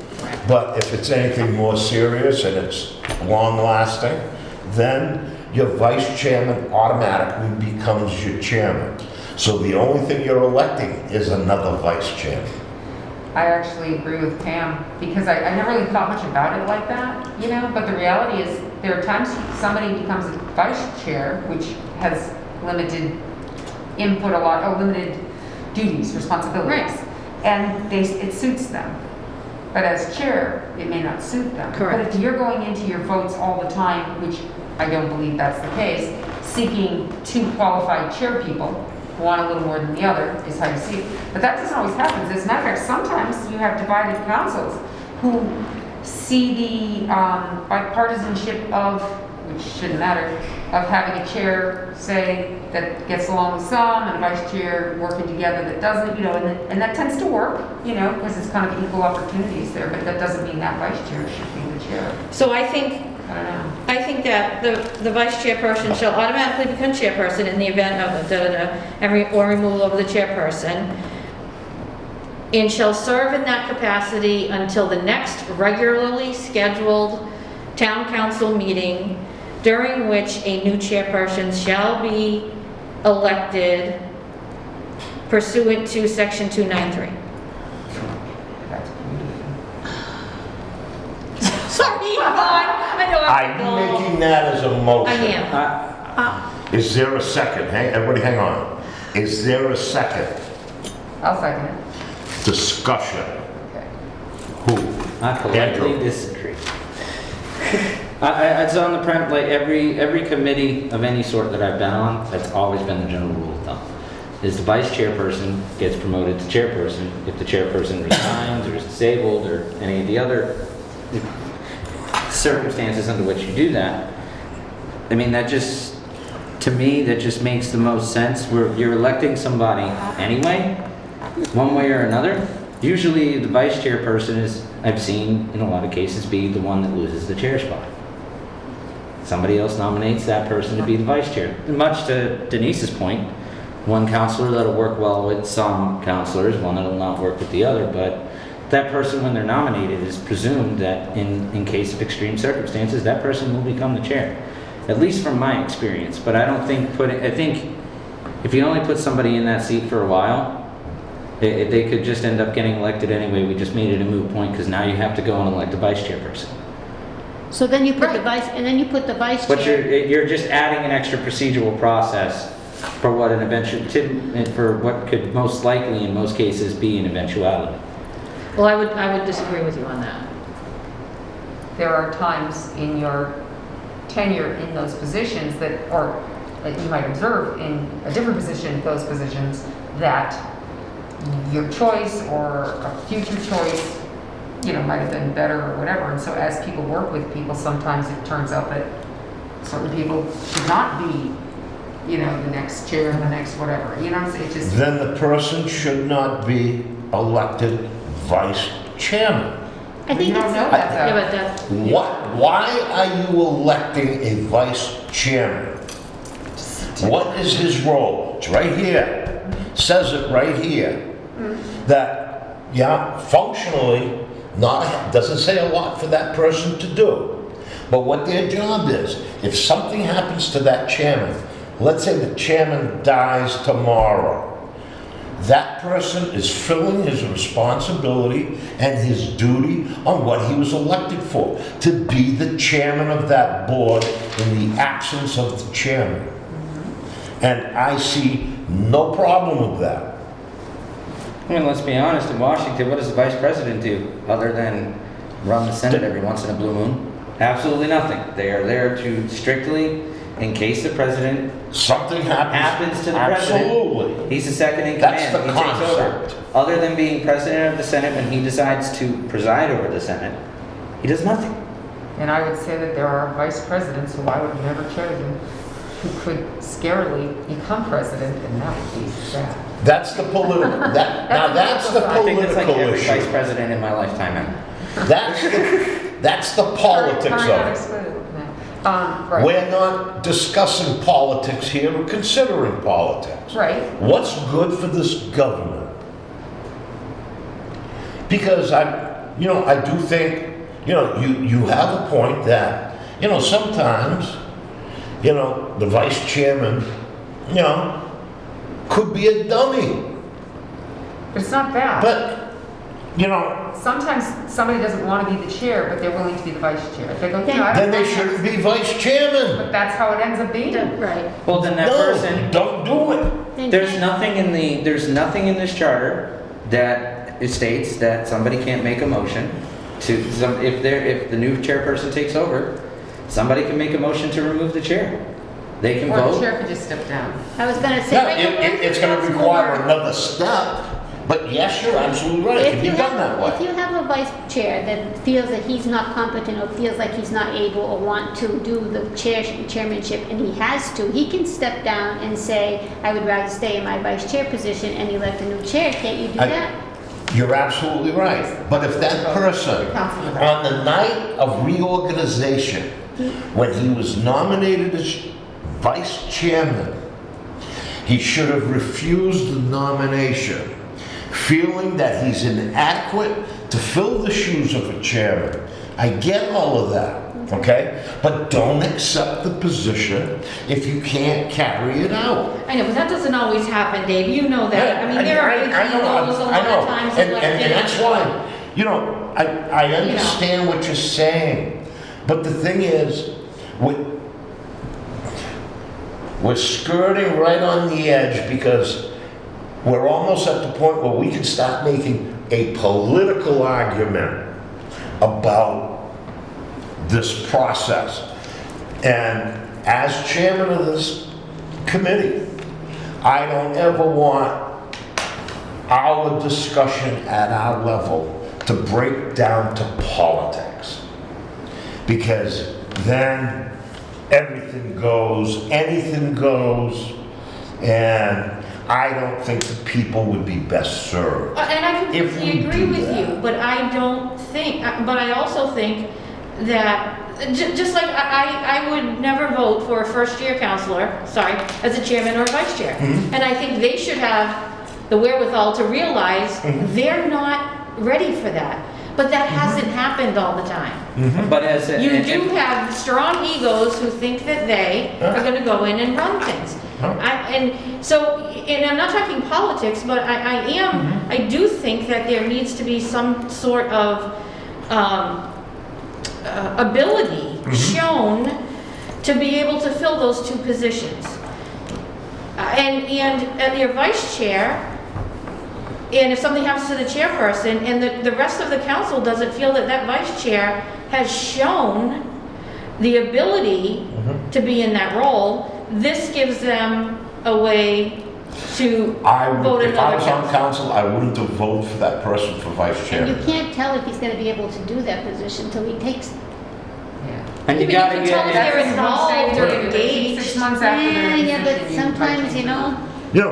but if it's anything more serious and it's long-lasting, then your vice chairman automatically becomes your chairman. So the only thing you're electing is another vice chairman. I actually agree with Pam, because I never really thought much about it like that, you know, but the reality is, there are times somebody becomes a vice chair, which has limited input limited duties, responsibilities. Right. And it suits them. But as chair, it may not suit them. Correct. But if you're going into your votes all the time, which I don't believe that's the case, seeking 2 qualified chair people, one a little more than the other, is how you see it. But that doesn't always happen. As a matter of fact, sometimes you have divided councils who see the bipartisanship of, which shouldn't matter, of having a chair, say, that gets along with some, and a vice chair working together that doesn't, you know, and that tends to work, you know, because it's kind of equal opportunities there, but that doesn't mean that vice chair should be the chair. So I think I don't know. I think that the vice chairperson shall automatically become chairperson in the event of or removal of the chairperson, and shall serve in that capacity until the next regularly scheduled town council meeting, during which a new chairperson shall be elected pursuant to section 293. That's Sorry, Yvonne. I know Are you making that as a motion? I am. Is there a second? Everybody hang on. Is there a second? I'll second it. Discussion. Okay. Who? I politely Andrew. disagree. It's on the premise, like every committee of any sort that I've been on, that's always been the general rule of thumb. Is the vice chairperson gets promoted to chairperson if the chairperson resigns or is disabled or any of the other circumstances under which you do that. I mean, that just, to me, that just makes the most sense. You're electing somebody anyway, one way or another. Usually the vice chairperson is, I've seen in a lot of cases, be the one that loses the chair spot. Somebody else nominates that person to be the vice chair. And much to Denise's point, one counselor that'll work well with some counselors, one that'll not work with the other, but that person, when they're nominated, is presumed that in case of extreme circumstances, that person will become the chair. At least from my experience. But I don't think I think if you only put somebody in that seat for a while, they could just end up getting elected anyway. We just made it a moot point because now you have to go and elect a vice chairperson. So then you put the vice, and then you put the vice But chair. you're just adding an extra procedural process for what for what could most likely, in most cases, be an eventuality. Well, I would disagree with you on that. There are times in your tenure in those positions that you might observe in a different position, those positions, that your choice or a future choice, you know, might have been better or whatever. And so as people work with people, sometimes it turns out that certain people should not be, you know, the next chair, the next whatever. You know what I'm saying? It just, Then the person should not be elected vice chairman. I think you don't it's, know that Yeah, though. but that's, Why are you electing a vice chairman? What is his role? It's right here. Says it right here. That, yeah, functionally, doesn't say a lot for that person to do. But what their job is, if something happens to that chairman, let's say the chairman dies tomorrow, that person is filling his responsibility and his duty on what he was elected for, to be the chairman of that board in the absence of the chairman. And I see no problem with that. I mean, let's be honest, in Washington, what does the vice president do other than run the Senate every once in a blue moon? Absolutely nothing. They are there to strictly, in case the president Something happens to the president, Absolutely. he's the second in That's command. the He takes over. concept. Other than being president of the Senate when he decides to preside over the Senate, he does nothing. And I would say that there are vice presidents who I would have never chosen who could scarily become president, and that would be sad. That's the political, that's the I think it's like political every vice issue. president in my lifetime, man. That's the politics Sorry, of not it. excluded. No. Right. We're not discussing politics here, we're considering politics. Right. What's good for this government? Because I do think, you have a point that, sometimes, the vice chairman, could be a dummy. But it's not that. But, Sometimes somebody doesn't want to be the chair, but they're willing to be the vice chair. If they go, Then- I then don't they want shouldn't that." be vice chairman. But that's how it ends up being. Right. Well, then that person, No, don't do it. Then there's can't- nothing in this charter that it states that somebody can't make a motion to, if the new chairperson takes over, somebody can make a motion to remove the chair. They can Or the vote. chair could just step down. I was gonna say. Yeah, it's gonna require another step, but yes, you're absolutely right, it can be done that If way. you have a vice chair that feels that he's not competent or feels like he's not able or want to do the chairmanship and he has to, he can step down and say, I would rather stay in my vice chair position and elect a new chair. Can't you do I- that? You're absolutely right, but if that person, on the night of reorganization, when he was nominated as vice chairman, he should have refused the nomination, feeling that he's inadequate to fill the shoes of a chairman. I get all of that, okay? But don't accept the position if you can't carry it out. I know, but that doesn't always happen, Dave, you know that. I mean, there are egos a lot of times And elected. that's why, I understand what you're saying, but the thing is, we're skirting right on the edge because we're almost at the point where we can start making a political argument about this process. And as chairman of this committee, I don't ever want our discussion at our level to break down to politics. Because then everything goes, anything goes, and I don't think the people would be best served. And I If completely we agree do with that. you, but I don't think, but I also think that, just like I would never vote for a first-year counselor, as a chairman or a vice chair. Mm-hmm. And I think they should have the wherewithal to realize Mm-hmm. they're not ready for that. But that Mm-hmm. hasn't happened all the time. But as a, You do have strong egos who think that they are going to go in and run things. And I'm not talking politics, but I do think that there needs to be some sort of ability shown to be able to fill those two positions. And at your vice chair, and if something happens to the chairperson and the rest of the council doesn't feel that that vice chair has shown the ability to be in that role, this gives them a way to vote If I another was on council. council, I wouldn't have voted for that person for vice And you chairman. can't tell if he's gonna be able to do that position till he takes. Yeah. and you But you gotta can tell if get, they're involved or 6 engaged. months after their Yeah, but position, sometimes,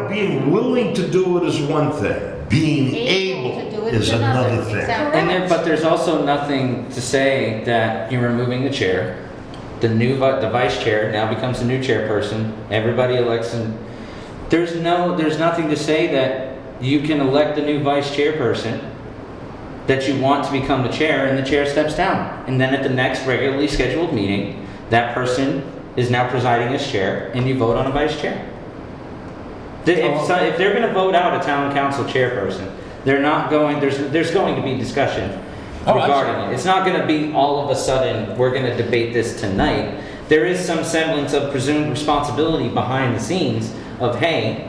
Being willing to do it is one thing. Being able to able do it is another thing. Exactly. but there's also nothing to say that you're removing the chair. The vice chair now becomes the new chairperson. Everybody elects and there's nothing to say that you can elect the new vice chairperson that you want to become the chair and the chair steps down. And then at the next regularly scheduled meeting, that person is now presiding as chair and you vote on a vice chair. If they're going to vote out a town council chairperson, there's going to be discussion regarding it. It's not going to be all of a sudden, we're going to debate this tonight. There is some semblance of presumed responsibility behind the scenes of, hey,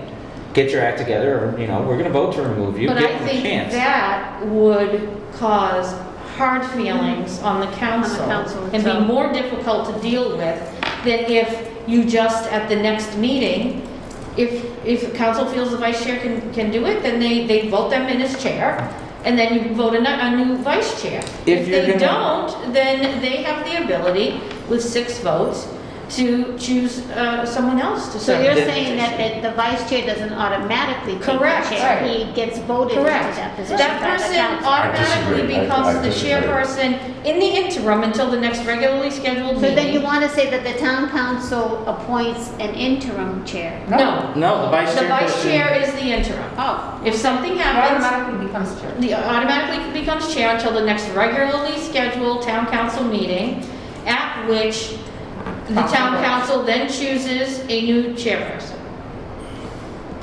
get your act together, or, we're going to vote to remove you, But give I them a think chance. that would cause hard feelings on the council council and be itself. more difficult to deal with than if you just, at the next meeting, if the council feels the vice chair can do it, then they vote them in as chair, and then you vote a new vice chair. If you're they gonna- don't, then they have the ability, with 6 votes, to choose someone else to So serve. you're The- saying that the vice chair doesn't automatically take the Correct. chair? Right. He gets voted into Correct. that position That by the person council? automatically I disagree. becomes I the disagree. chairperson in the interim until the next regularly scheduled So meeting. then you want to say that the town council appoints an interim chair? No, No, the vice the chair. vice chair is the interim. Oh, If something It happens, automatically becomes chair. the automatically becomes chair until the next regularly scheduled town council meeting, at which the town council then chooses a new chairperson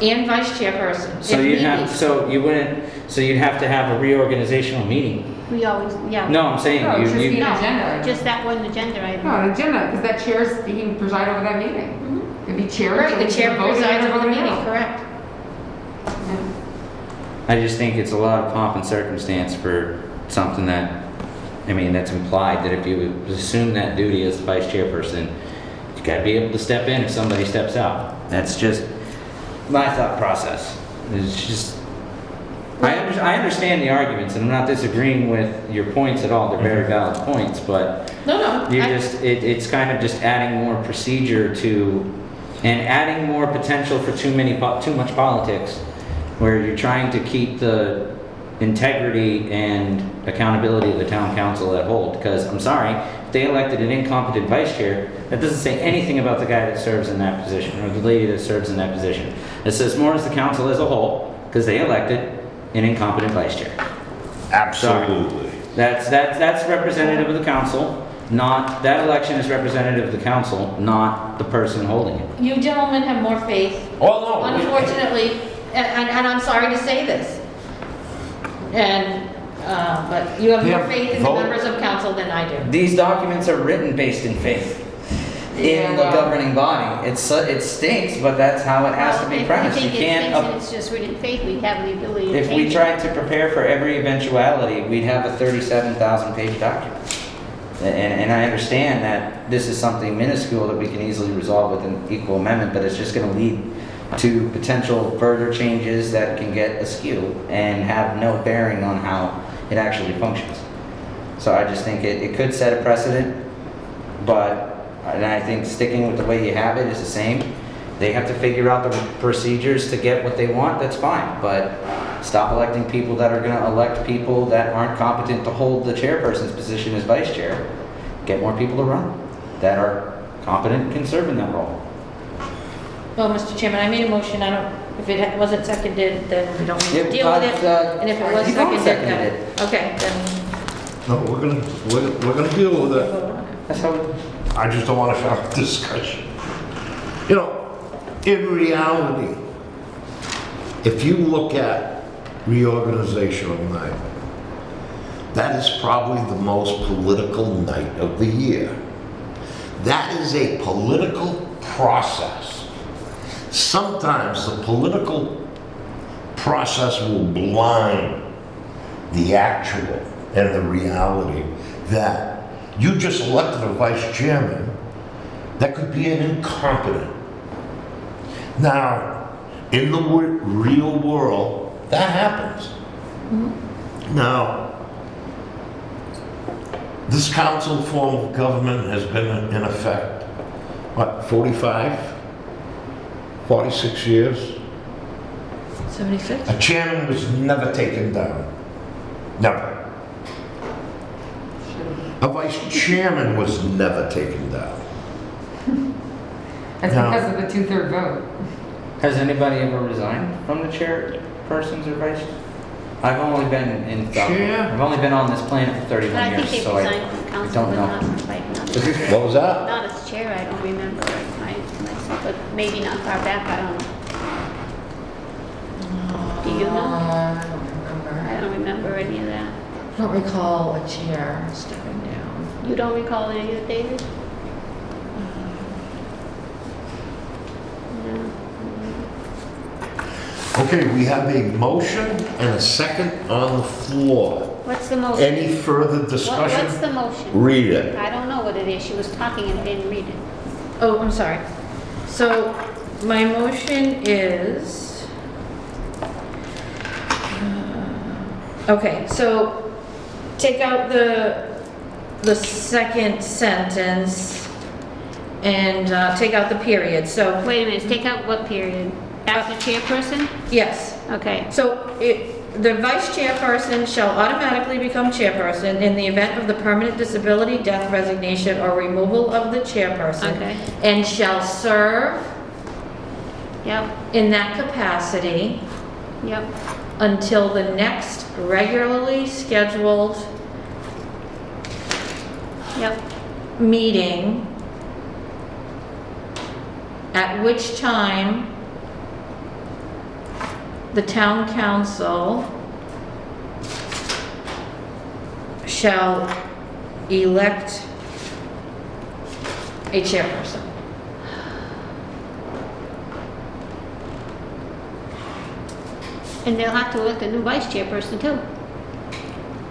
and vice chairperson. So if you'd need have, be. so you wouldn't, so you'd have to have a reorganizational meeting. we always, yeah. No, I'm saying No, it's just you, the No, agenda item. just that one agenda item. No, an agenda, because that chair's, he can preside over that meeting. It'd be chair. Right, so the he chair can vote and presides over the everybody meeting, else. correct. Yeah. I just think it's a lot of pomp and circumstance for something that, I mean, that's implied that if you assume that duty as the vice chairperson, you gotta be able to step in if somebody steps out. That's just my thought process. It's just, I understand the arguments, and I'm not disagreeing with your points at all. They're very valid points, but No, you're I- just, it's kind of just adding more procedure to, and adding more potential for too much politics, where you're trying to keep the integrity and accountability of the town council at hold. Because, I'm sorry, if they elected an incompetent vice chair, that doesn't say anything about the guy that serves in that position, or the lady that serves in that position. It says more as the council as a whole, because they elected an incompetent vice chair. Absolutely. That's representative of the council, not, that election is representative of the council, not the person holding it. You gentlemen have more faith, Oh, no. unfortunately, and I'm sorry to say this. And, but you have more Yeah, faith in the vote. members of council than I do. These documents are written based in faith in the Yeah. governing body. It stinks, but that's how it has to be premised. I You think can't, it's just written faith, we have the ability to if we change it. tried to prepare for every eventuality, we'd have a 37,000 page document. And I understand that this is something minuscule that we can easily resolve with an equal amendment, but it's just gonna lead to potential further changes that can get askew and have no bearing on how it actually functions. So I just think it could set a precedent, and I think sticking with the way you have it is the same. They have to figure out the procedures to get what they want, that's fine, but stop electing people that are gonna elect people that aren't competent to hold the chairperson's position as vice chair. Get more people to run that are competent and can serve in that role. Well, Mr. Chairman, I made a motion, I don't, if it wasn't seconded, then we don't need to deal with it. And if it was You've already seconded, then, seconded okay, then No, we're gonna deal with we'll it. vote on it. That's how, I just don't want to have a discussion. You know, in reality, if you look at reorganizational night, that is probably the most political night of the year. That is a political process. Sometimes the political process will blind the actual and the reality that you just elected a vice chairman that could be an incompetent. Now, in the real world, that happens. Now, this council form of government has been in effect, what, 45, 46 years? 76? A chairman was never taken down. Never. A vice chairman was never taken down. That's No. because of the 2/3 vote. has anybody ever resigned from the chairpersons or vice? I've only been in Southbridge. Chair? I've only been on this planet for But 31 I think years, they so resigned from I council, don't but know. not, like, What was that? not as chair, I don't remember, myself, but maybe not far back, I don't know. Do you know? I don't remember. I don't remember any of that. I don't recall a chair stepping down. You don't recall any of it, David? No. Okay, we have a motion and a second on the floor. What's the motion? Any further What's discussion? the motion? Read it. I don't know what it is, she was talking and I didn't read it. Oh, I'm sorry. So, my motion is Okay, so take out the second sentence and take out the period, so, Wait a minute, take out what period? After chairperson? yes. Okay. So the vice chairperson shall automatically become chairperson in the event of the permanent disability, death, resignation, or removal of the chairperson. Okay. And shall serve Yep, in that capacity yep. until the next regularly scheduled Yep, meeting, at which time the town council shall elect a chairperson. and they'll have to elect a new vice chairperson too.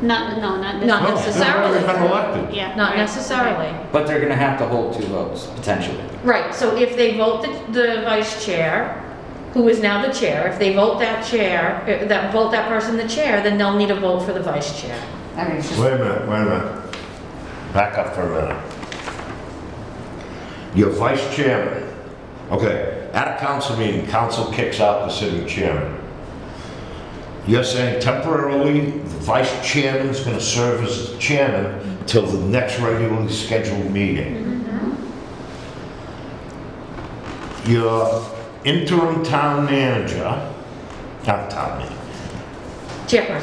Not No, necessarily. they've already been elected. Yeah. Not right, necessarily. But they're gonna have to hold 2 votes, potentially. Right, so if they vote the vice chair, who is now the chair, if they vote that chair, vote that person the chair, then they'll need a vote for the vice chair. I mean, it's just, Wait a minute. Back up for a minute. Your vice chairman, okay, at a council meeting, council kicks out the sitting chairman. You're saying temporarily, the vice chairman's gonna serve as the chairman till the next regularly scheduled meeting. Your interim town manager, not town manager, Chairperson.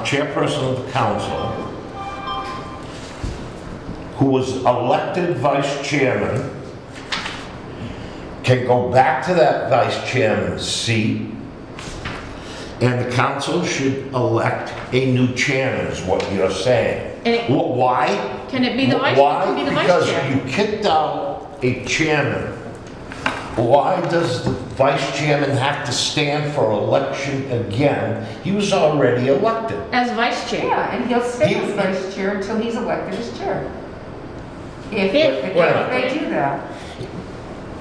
chairperson of the council, who was elected vice chairman, can go back to that vice chairman's seat, and the council should elect a new chairman, is what you're saying. And it- Why? Can it be the vice? Why? It can be the vice Because chair. you kicked out a chairman. Why does the vice chairman have to stand for election again? He was already elected. As vice chair. yeah, and he'll stay He- as vice chair until he's elected as chair. If Wait. they do that.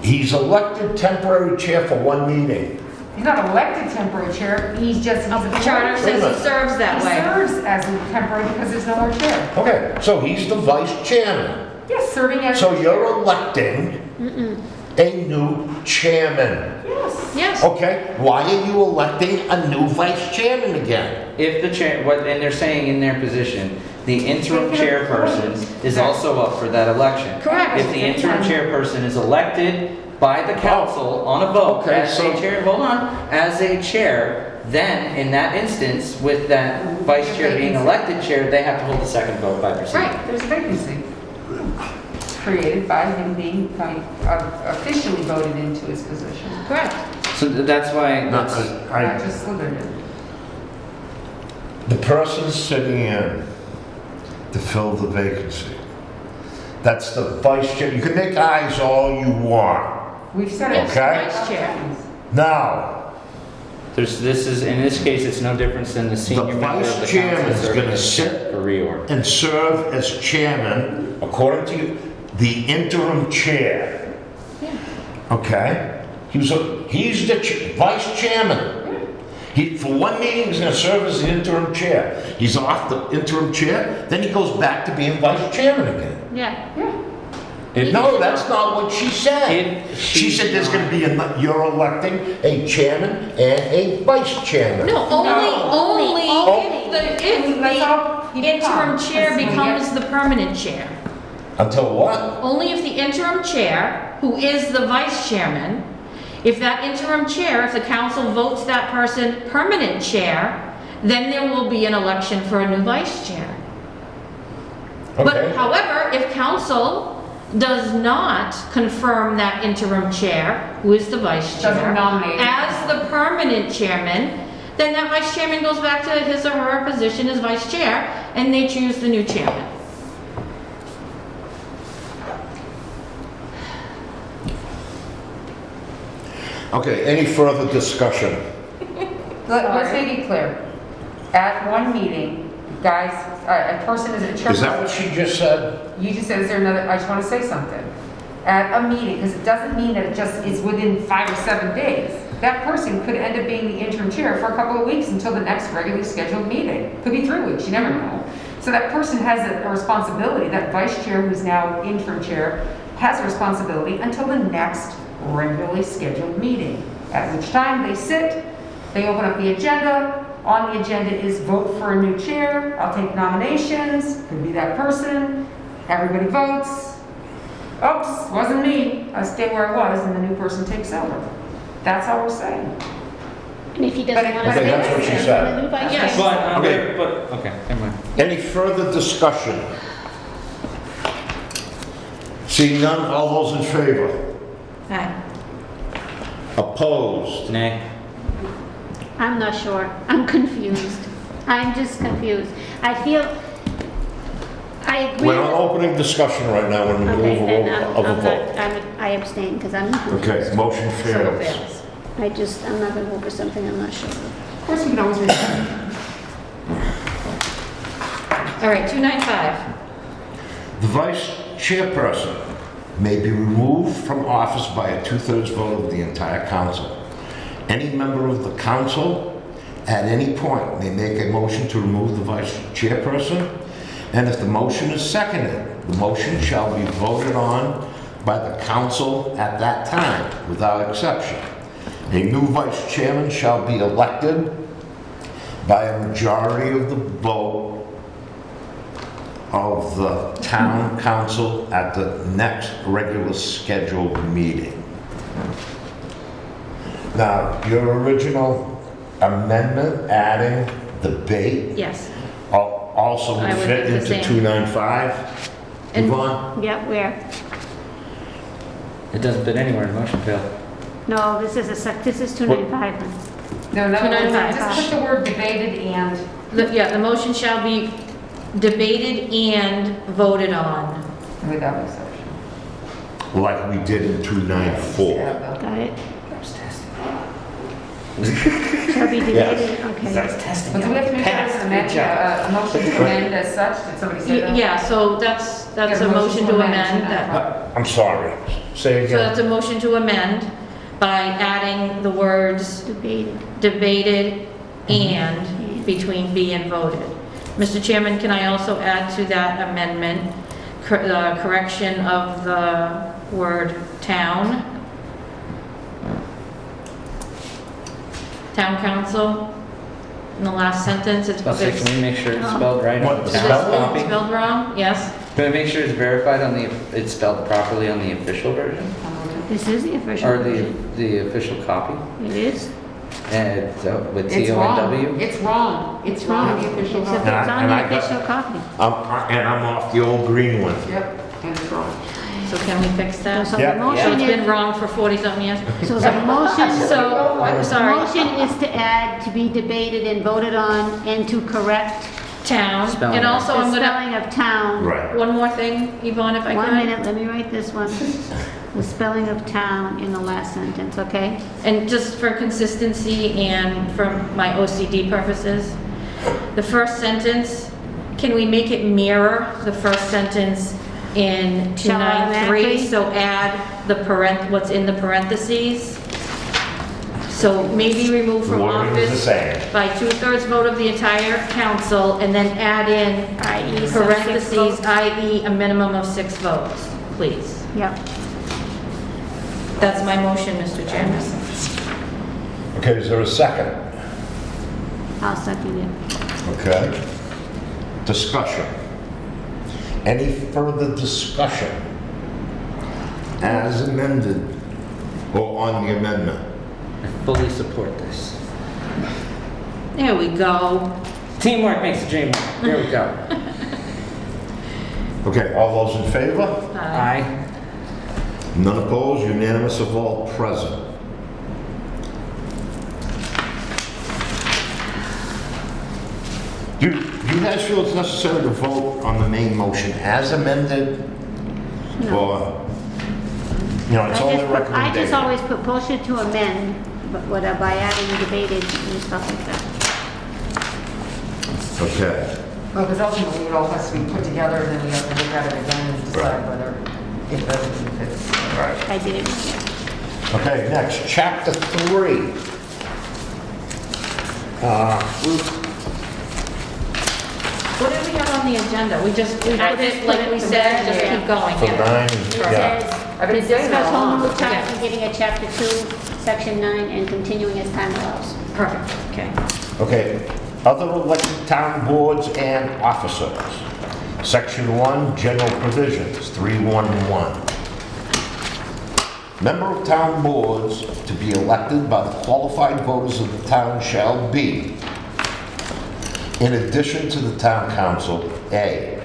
He's elected temporary chair for one meeting. He's not elected temporary chair, he's just, he's a Charter says he serves that He way. serves as a temporary because there's no more chair. Okay, so he's the vice chairman. Yes, serving as. So you're electing a new chairman. Yes. Yes. Okay, why are you electing a new vice chairman again? If the chair, and they're saying in their position, the interim They can chairperson appoint. is also up for that election. Correct. If the interim chairperson is elected by the council on a vote Okay, as a so- chair, hold on, as a chair, then in that instance, with that vice chair being elected chair, they have to hold the second vote by procedure. Right. There's a vacancy created by him being officially voted into his position. Correct. So that's why, Not- that's, Not just slithered in. The person sitting in to fill the vacancy. That's the vice chair. You can make eyes all you want. We've said it. Okay. Vice chair. Now, this is, in this case, it's no difference than the senior member vice of the chairman council is serving gonna as sit- a reorg. and serve as chairman, according to the interim chair. Okay? He's the vice chairman. For one meeting, he's gonna serve as the interim chair. He's off the interim chair, then he goes back to being vice chairman again. Yeah. If- No, that's not what she said. If She she's said there's not- gonna be you're electing a chairman and a vice chairman. No, only if That's all the he interim becomes. chair That's when he becomes gets- the permanent chair. Until what? Only if the interim chair, who is the vice chairman, if that interim chair, if the council votes that person permanent chair, then there will be an election for a new vice chair. Okay. But however, if council does not confirm that interim chair, who is the vice chair, Doesn't nominate. as the permanent chairman, then that vice chairman goes back to his or her position as vice chair, and they choose the new chairman. Okay, any further discussion? Let's make it clear. At one meeting, guys, a person is a chairperson. Is that what she just said? You just said, is there another, I just want to say something. at a meeting, because it doesn't mean that it just is within 5 or 7 days. That person could end up being the interim chair for a couple of weeks until the next regularly scheduled meeting. Could be 3 weeks, you never know. So that person has a responsibility, that vice chair who's now interim chair has a responsibility until the next regularly scheduled meeting, at which time they sit, they open up the agenda. On the agenda is vote for a new chair. I'll take nominations, could be that person. Everybody votes. Oops, wasn't me. I stay where I was and the new person takes over. That's all we're saying. And if he doesn't But- want to Okay, stay that's what she said. the new vice Yes. chair. Okay, never mind. Any further discussion? Seeing none, all those in favor? Aye. Opposed? Nay. I'm not sure. I'm confused. I'm just confused. I feel, I agree. We're not opening discussion right now in the Okay, middle then of a I'm vote. not, I abstain because I'm confused. Okay, motion So it fails. fails. I'm not going to vote for something I'm not sure of. Of course, we can always read it. All right, 295. The vice chairperson may be removed from office by a 2/3 vote of the entire council. Any member of the council at any point may make a motion to remove the vice chairperson, and if the motion is seconded, the motion shall be voted on by the council at that time, without exception. A new vice chairman shall be elected by a majority of the vote of the town council at the next regular scheduled meeting. Now, your original amendment adding debate Yes. also I would would fit do the into same. 295? And- Yvonne? Yeah, where? It doesn't fit anywhere, motion failed. No, this is 295. No, in other words, 295. just put the word debated and, Yeah, the motion shall be debated and voted on. without exception. Like we did in 294. Yeah, Got it? I was testing. Shall be debated, okay. testing. But do we have to make that as an amendment, a motion to amend as such? Did somebody say that? Yeah, so that's Yeah, a motion to amend. I'm sorry. Say So that's again. a motion to amend by adding the words Debated. debated and between be and voted. Mr. Chairman, can I also add to that amendment correction of the word town? Town council, in the last sentence, it's Can we make sure it's spelled right on the What, town spelled? copy? spelled wrong, yes? Can we make sure it's verified on it's spelled properly on the official version? This is the official Or version. the official copy? It is? And with It's T-O-N-W? wrong. It's wrong. It's wrong in the official It's copy. And I- on and I the got- official copy. And I'm off the old green one. Yep, and it's wrong. So can we fix that? So Yeah. the So motion it's been is, wrong for 40-something years? so the motion, So, I'm the sorry, motion is to add to be debated and voted on and to correct town, Spelling and error. also the I'm gonna, spelling of town. Right. one more thing, Yvonne, if I could. 1 minute, let me write this one. The spelling of town in the last sentence, okay? And just for consistency and for my OCD purposes, the first sentence, can we make it mirror the first sentence in Shall 293? automatically? So add the what's in the parentheses? So maybe remove from Wording is the office same. by 2/3 vote of the entire council, and then add in I.e. some 6 parentheses, votes. i.e. a minimum of 6 votes, please. Yep. That's my motion, Mr. Chairman. Okay, is there a second? I'll second it. Okay. Discussion. Any further discussion as amended or on the amendment? I fully support this. There we go. Teamwork makes the dream work. There we go. Okay, all those in favor? Aye. None opposed, unanimous of all present. Do you guys feel it's necessary to vote on the main motion as amended? No. Or, it's only a I recommendation? just always put motion to amend, but by adding debated and stuff like that. Okay. Well, because ultimately it all has to be put together and then we have to look at it again and decide Right. whether It doesn't fit. Right. I did it. Okay, next, chapter 3. What did we have on the agenda? We put it, like we said, just keep going. For yeah. 9, It yeah. says, I've been to saying that discuss home all rule along. time Yeah. beginning at chapter 2, section 9, and continuing as time allows. Perfect, okay. Okay, other elected town boards and officers. Section 1, general provisions, 311. Member of town boards to be elected by the qualified voters of the town shall be, in addition to the town council, A,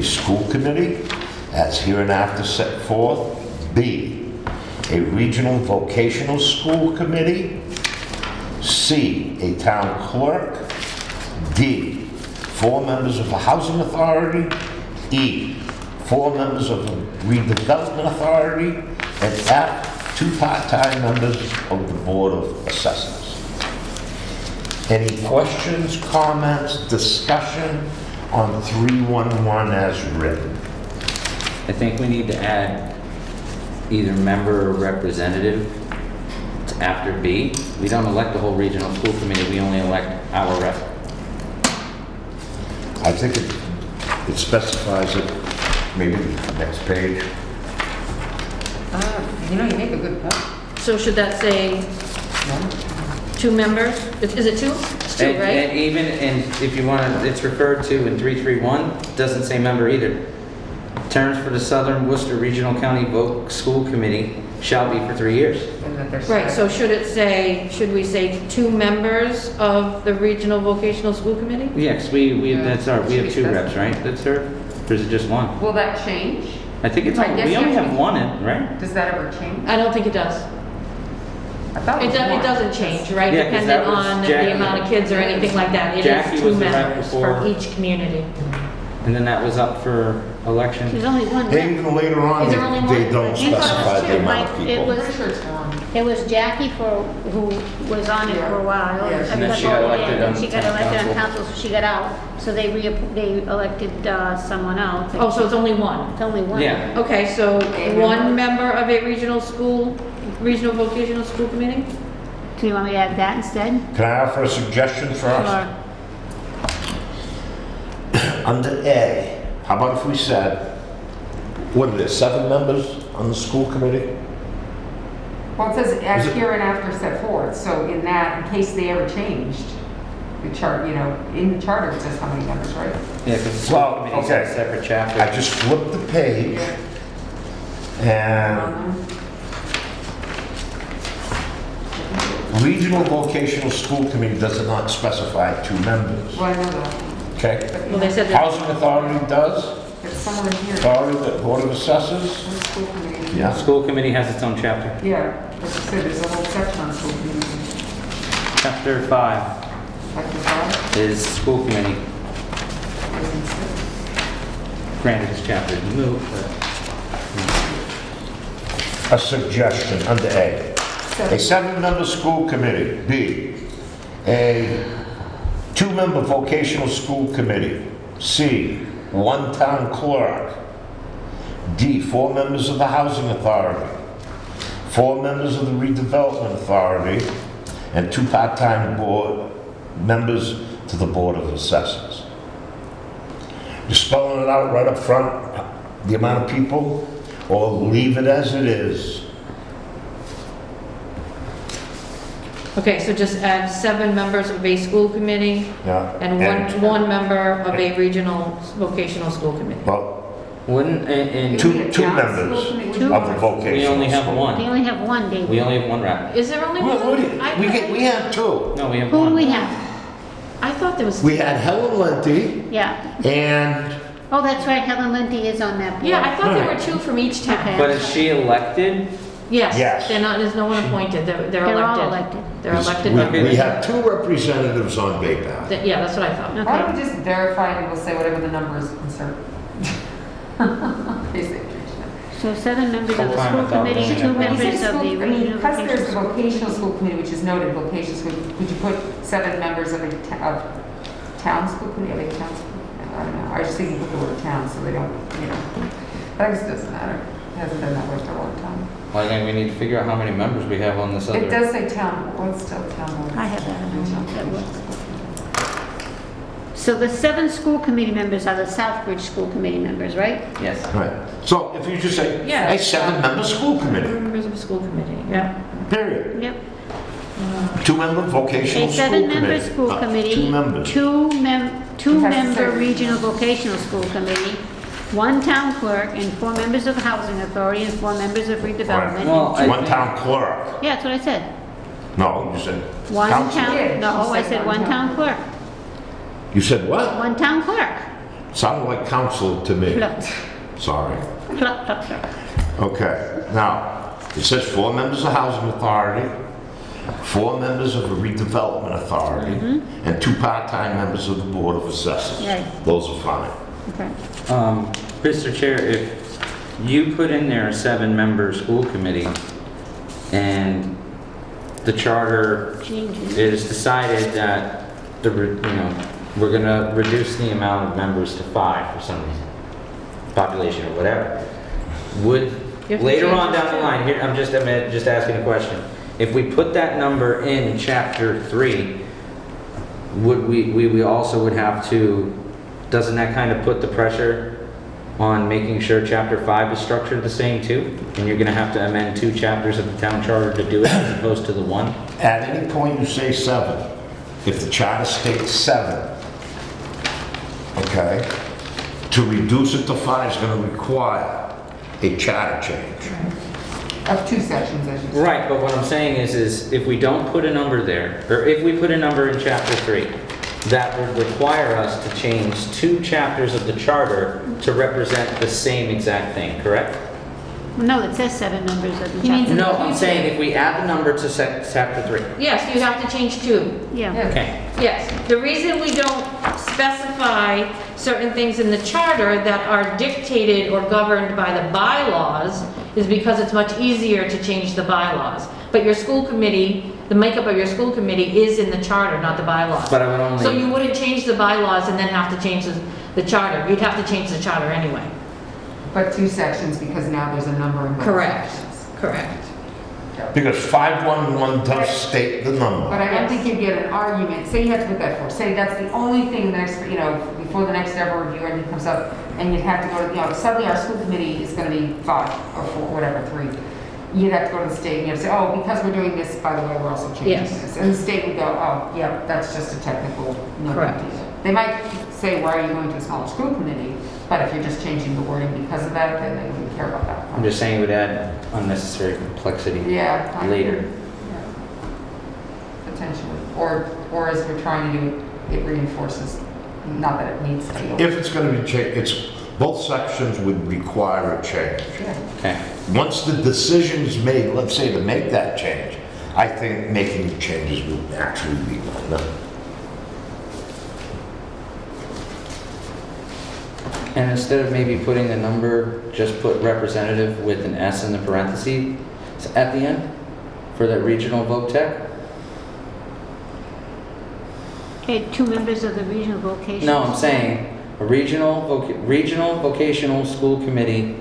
school committee, as hereinafter set forth, B, a regional vocational school committee, C, a town clerk, D, 4 members of the housing authority, E, 4 members of the redevelopment authority, and F, 2 part-time members of the board of assessors. Any questions, comments, discussion on 311 as written? I think we need to add either member or representative to after B. We don't elect the whole regional school committee, we only elect our rep. I think it specifies it, maybe next page. You know, you make a good point. So should that say 2 members? Is it 2? It's 2, And right? even, and if you want to, it's referred to in 331, doesn't say member either. Terms for the Southern Worcester Regional County Voc School Committee shall be for 3 years. And that there's. Right, so should we say 2 members of the Regional Vocational School Committee? Yeah, 'cause we have 2 reps, right? That's her? Or is it just 1? Will that change? I think it's, I guess we only you- have 1 in, right? Does that ever change? I don't think it does. I thought it was one. It doesn't change, right? Yeah, 'cause that Depending was on Jackie. the amount of kids or anything like that. It Jackie is was 2 the rep members before. from each community. And then that was up for election. There's only one And rep. even later on, Is there only they one? don't I thought it was specify two. the amount of It people. was- I'm pretty sure it's one. It was Jackie who was on it for a while. Yeah. And then she got elected And on she got town elected on council. council, so she got out. So they elected someone else. Oh, so it's only 1? It's only one. Yeah. Okay, so A 1 member of a regional vocational school committee? Do you want me to add that instead? Can I offer a suggestion for us? Or, Under A, how about if we said, what are there, 7 members on the school committee? Well, it says as Is it- here and after set forth, so in that, in case they ever changed, the chart, you know, in the charter it says how many members, right? Yeah, because the school Well, committee's got a okay. separate chapter. I just flipped the page and regional vocational school committee does not specify 2 members, Well, I know that, okay? but Well, they said that, Housing authority does, it's somewhere in here. authority, the board of assessors, Where's school committee? yeah. The school committee has its own chapter. Yeah, as I said, there's a whole section on school committee. Chapter 5 Like the five, is school committee. isn't it? Granted, this chapter is moved, but A suggestion under A. A 7-member school committee. B, a 2-member vocational school committee. C, 1 town clerk. D, 4 members of the housing authority. 4 members of the redevelopment authority. And 2 part-time board members to the board of assessors. You're spelling it out right up front, the amount of people, or leave it as it is. okay, so just add 7 members of a school committee Yeah. and one member of a regional vocational school committee. Well, wouldn't, and Two- Isn't it town members school committee? Two. of the vocational. we only have school. we 1. only have one, David. We only have 1 rep. Is there only Well, one? what do you- we had 2. No, we have Who 1. do we have? I thought there was. We had Helen Linty Yeah. and Oh, that's right, Helen Lindy is on that board. Yeah, I thought there were Right. 2 from each town. Okay. But is she elected? Yes. Yes. They're not, there's no one appointed, they're They're all elected. elected. They're elected we members. had 2 representatives on Baypath. Yeah, that's what I thought. Why don't we just verify and we'll say whatever the number is concerned? Basically. So 7 members of the Full-time school without committee, voting. 2 When you say members of school- the I mean, regional because there's the vocational. vocational school committee, which is noted, vocational school, could you put 7 members of a of town school committee, of a town school? I don't know, I was just thinking put the word town, so they don't, you know, but I guess it doesn't matter. hasn't been that way for a long time. Well, I think we need to figure out how many members we have on this other. It does say town, well, it's still town board. I have that, I don't know if that works. So the 7 school committee members are the Southbridge school committee members, right? Yes. Right. So if you just say, Yeah. a 7-member school committee, Members of a school committee, yeah. period. Yep. 2-member vocational A school committee. 7-member school committee. 2 members. Two It has to member say regional vocational school committee, 1 town clerk, and 4 members of housing authority, and 4 members of redevelopment. Well, I 1 think- town clerk. Yeah, that's what I said. No, you said 1 council. Yeah, town, no, she I said said one 1 town town clerk. You said what? 1 town clerk. Sounded like council to me. Pluck, Sorry. pluck, pluck, pluck. Okay, now, it says 4 members of housing authority, 4 members of the redevelopment authority, and 2 part-time members of the board of assessors. Yeah. Those are fine. Okay. Mr. Chair, if you put in there a 7-member school committee and the charter Changes. is decided that we're gonna reduce the amount of members to 5 for some reason, population or whatever, would, You have to later change on it down the too. line, here, I'm just asking a question. If we put that number in chapter 3, we also would have to, doesn't that kind of put the pressure on making sure chapter 5 is structured the same too? And you're gonna have to amend 2 chapters of the town charter to do it as opposed to the 1? At any point you say 7, if the charter states 7, okay, to reduce it to 5 is going to require a charter change. Of 2 sections, as you said. Right, but what I'm saying is if we don't put a number there, or if we put a number in chapter 3, that would require us to change 2 chapters of the charter to represent the same exact thing, correct? No, it says 7 members of the He means- chapter. No, I'm saying if we add the number to chapter 3. Yes, you have to change 2. Yeah. Yeah. Okay. Yes, the reason we don't specify certain things in the charter that are dictated or governed by the bylaws is because it's much easier to change the bylaws. But your school committee, the makeup of your school committee is in the charter, not the bylaws. But I would only. So you wouldn't change the bylaws and then have to change the charter. You'd have to change the charter anyway. But 2 sections, because now there's a number in both Correct. sections. Correct. Because 511 does state the But number. I don't think you'd get an argument, say you have to put that for, say that's the only thing the next, before the next ever review or anything comes up, and you'd have to go to, suddenly our school committee is gonna be 5 or 4, whatever, 3. You'd have to go to the state and you'd say, oh, because we're doing this, by the way, we're also changing Yes. this. And the state would go, oh, yeah, that's just a technical, no big Correct. deal. They might say, why are you going to a smaller school committee? But if you're just changing the wording because of that, then they wouldn't care about that. I'm just saying it would add unnecessary complexity Yeah. later. Yeah. Potentially. Or as we're trying to do, it reinforces, not that it needs to. If it's going to be changed, both sections would require a change. Yeah. Okay. Once the decision is made, let's say to make that change, I think making the changes would actually be no. And instead of maybe putting a number, just put representative with an S in the parentheses at the end for the regional voc tech? Okay, 2 members of the regional vocational. No, I'm saying a regional vocational school committee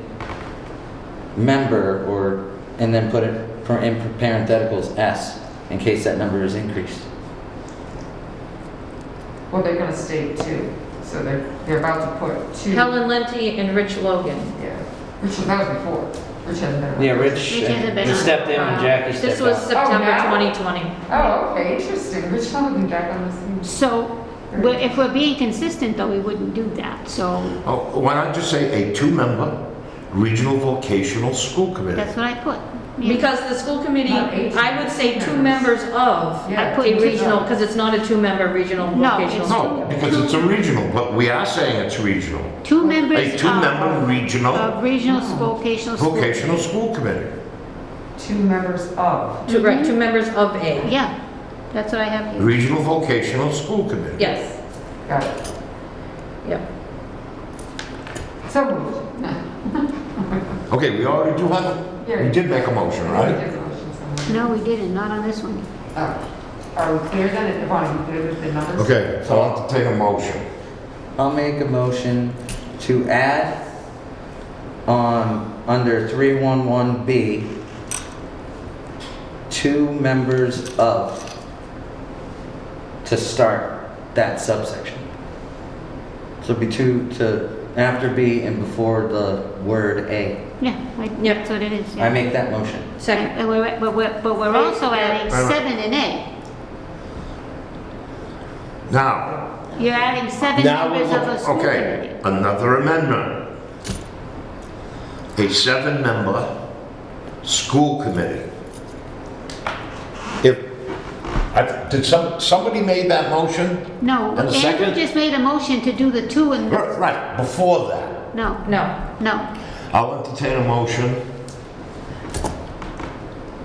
member, and then put it in parentheticals S in case that number is increased. Well, they're gonna state 2, so they're about to put 2. Helen Lenti and Rich Logan. Yeah. That was before. Rich hasn't been. Yeah, Rich Rich hasn't been he on. stepped in and Jackie This stepped was out. September now? 2020. Oh, okay, interesting. Rich Logan back on this thing. So, if we're being consistent, though, we wouldn't do that, so Oh, why not just say a 2-member regional vocational school committee? that's what I put. Yeah. Because the school committee, Not 18 I would say 2 members. members of Yeah. a regional, because it's not a 2-member regional No, vocational it's school. No, because it's a regional, but we are saying it's regional. 2 members A 2-member regional of regional vocational school. vocational school committee. 2 members of. Right, 2 members of a. Yeah, that's what I have here. Regional vocational school committee. Yes, Got it. yep. So moved. Okay, we already do have, we did make a motion, We right? did the motion somewhere. No, we didn't, not on this one. Oh. Are we clear then? Yvonne, are you clear with the numbers? Okay, so I'll have to take a motion. I'll make a motion to add under 311B, 2 members of, to start that subsection. So it'd be 2 to, after B and before the word A. Yeah, Yep. that's what it is. yeah. I make that motion. Second. And but we're also adding Wait, wait. 7 and A. Now, You're adding 7 now we're members of a looking, school okay, committee. another amendment. A 7-member school committee. Did somebody made that motion? No, And a Andrew second? just made a motion to do the 2 and the, Right, before that. no, No. I'll entertain a motion.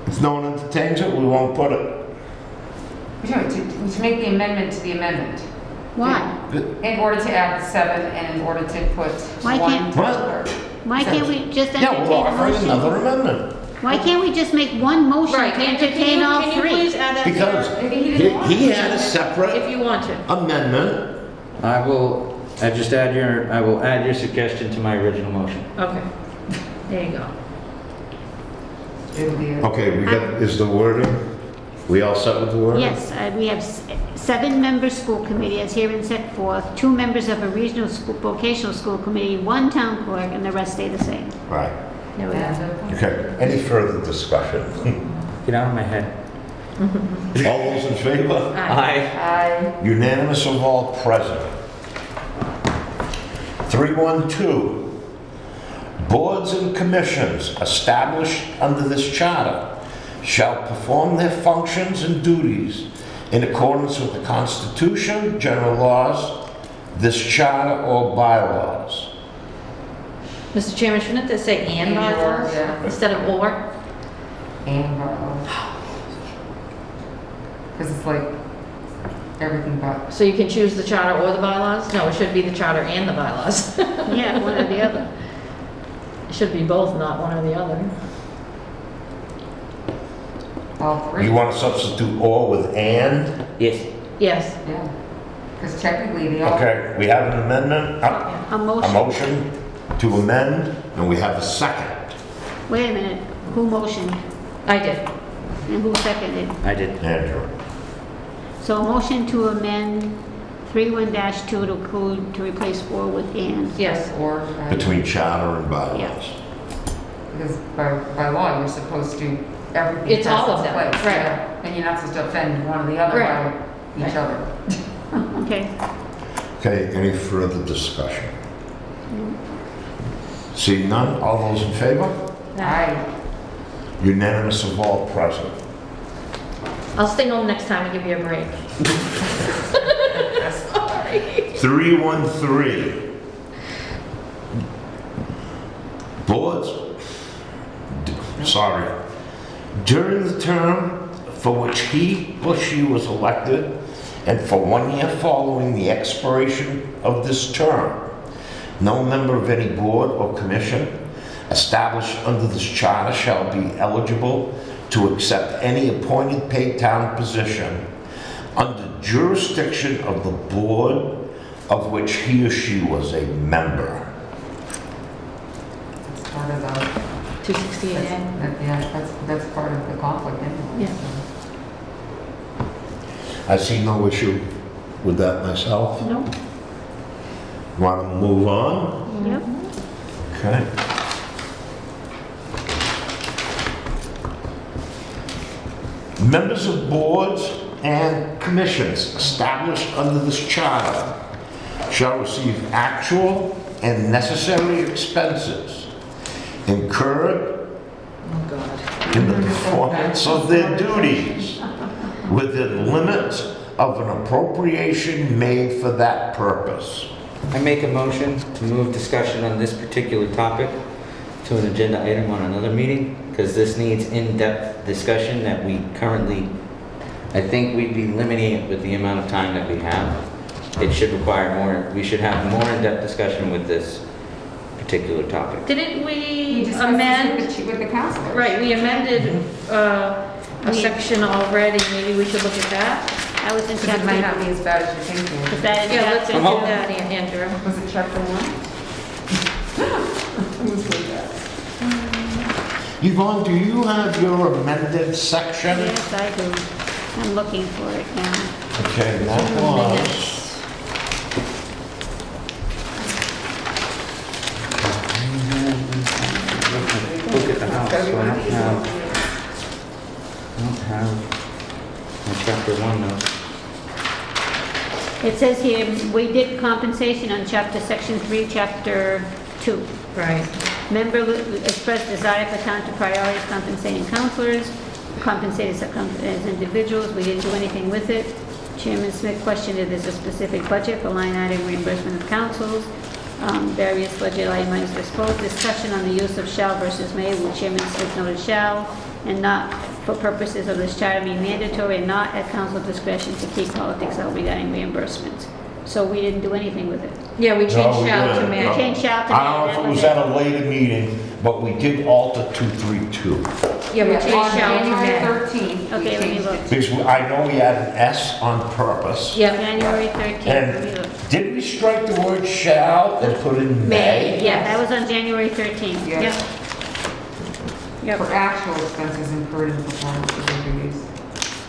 If no one entertains it, we won't put it. To make the amendment to the amendment. Why? In order to add the 7 and in order to put Why 1 can't- to the What? clerk. Why can't we just Yeah, entertain we're a offering motion? another amendment. Why can't we just make one motion Right, to Andrew, entertain all can you 3? please add that to Because your- Maybe he didn't want he to. had a if separate you want to. amendment. I will add your suggestion to my original motion. Okay. There you go. It'll be a- Okay, is the wording, we all set with the wording? Yes, we have 7-member school committee as herein set forth, 2 members of a regional school, vocational school committee, 1 town clerk, and the rest stay the same. Right, There we go. and, okay. Any further discussion? Get out of my head. All those in favor? Aye. Unanimous of all present. 312, boards and commissions established under this charter shall perform their functions and duties in accordance with the Constitution, general laws, this charter, or bylaws. Mr. Chairman, shouldn't this say and And or, bylaws yeah. instead of or? because it's like everything but. So you can choose the charter or the bylaws? No, it should be the charter and the bylaws. Yeah, one or the other. It should be both, not one or the other. All 3. You want to substitute or with and? Yes. Yes. Yeah. Because technically they all. Okay, we have an amendment, Yeah. A a motion. motion to amend, and we have a second. Wait a minute, who motioned I did. and who seconded? I did. Andrew. So a motion to amend 31-2 to include, to replace or with and. Yes. Or. Between charter and bylaws. Because by law, you're supposed to, everything. It's all of has its them, place, right. yeah. And you're not supposed to offend one or the other Right. by each other. Okay, Okay, any further discussion? Seeing none, all those in favor? Aye. Unanimous of all present. I'll stay home next time and give you a break. Sorry. 313. Boards, sorry. During the term for which he or she was elected and for 1 year following the expiration of this term, no member of any board or commission established under this charter shall be eligible to accept any appointed paid town position under jurisdiction of the board of which he or she was a member. It's part of the, 268A. that's part of the conflict anyway. Yeah. I see no issue with that myself. no, Want to move on? yep. Okay. Members of boards and commissions established under this charter shall receive actual and necessary expenses incurred Oh, God. in the performance of their duties within limits of an appropriation made for that purpose. I make a motion to move discussion on this particular topic to an agenda item on another meeting, because this needs in-depth discussion that we currently, I think we'd be limiting it with the amount of time that we have. It should require more, we should have more in-depth discussion with this particular topic. Didn't You we discussed amend? this with the counselors. Right, we amended a We- section already. Maybe we should look at that. I was in Because it might not chapter, be as bad as you're thinking. is that in Yeah, let's chapter? do that, Andrew. Was it chapter 1? It was like that. Yvonne, do you have your amended section? Yes, I do. I'm looking for it now. Okay, that was... Look at the house, so I don't have my chapter 1 notes. It says here, we did compensation on section 3, chapter 2. Right. Member expressed desire for town to prioritize compensating counselors, compensated as individuals. We didn't do anything with it. Chairman Smith questioned if there's a specific budget for line item reimbursement of councils. Various budget items disposed. Discussion on the use of shall versus may, which Chairman Smith noted shall, and not for purposes of this charter be mandatory and not at council discretion to keep politics out regarding reimbursements. So we didn't do anything with it. Yeah, we No, changed we shall to didn't. may. No. Change shall to I don't know may, if that it was was at it. a later meeting, but we did alter 232. Yeah, we On changed shall to January may. 13th. we Okay, let me changed look. it to- Because I know we had an S on purpose. Yep. January 13th. Let me And look. did we strike the word shall and put in May, may? yeah. That was on January 13th. Yeah. Yep. Yep. For actual expenses incurred in the performance of their duties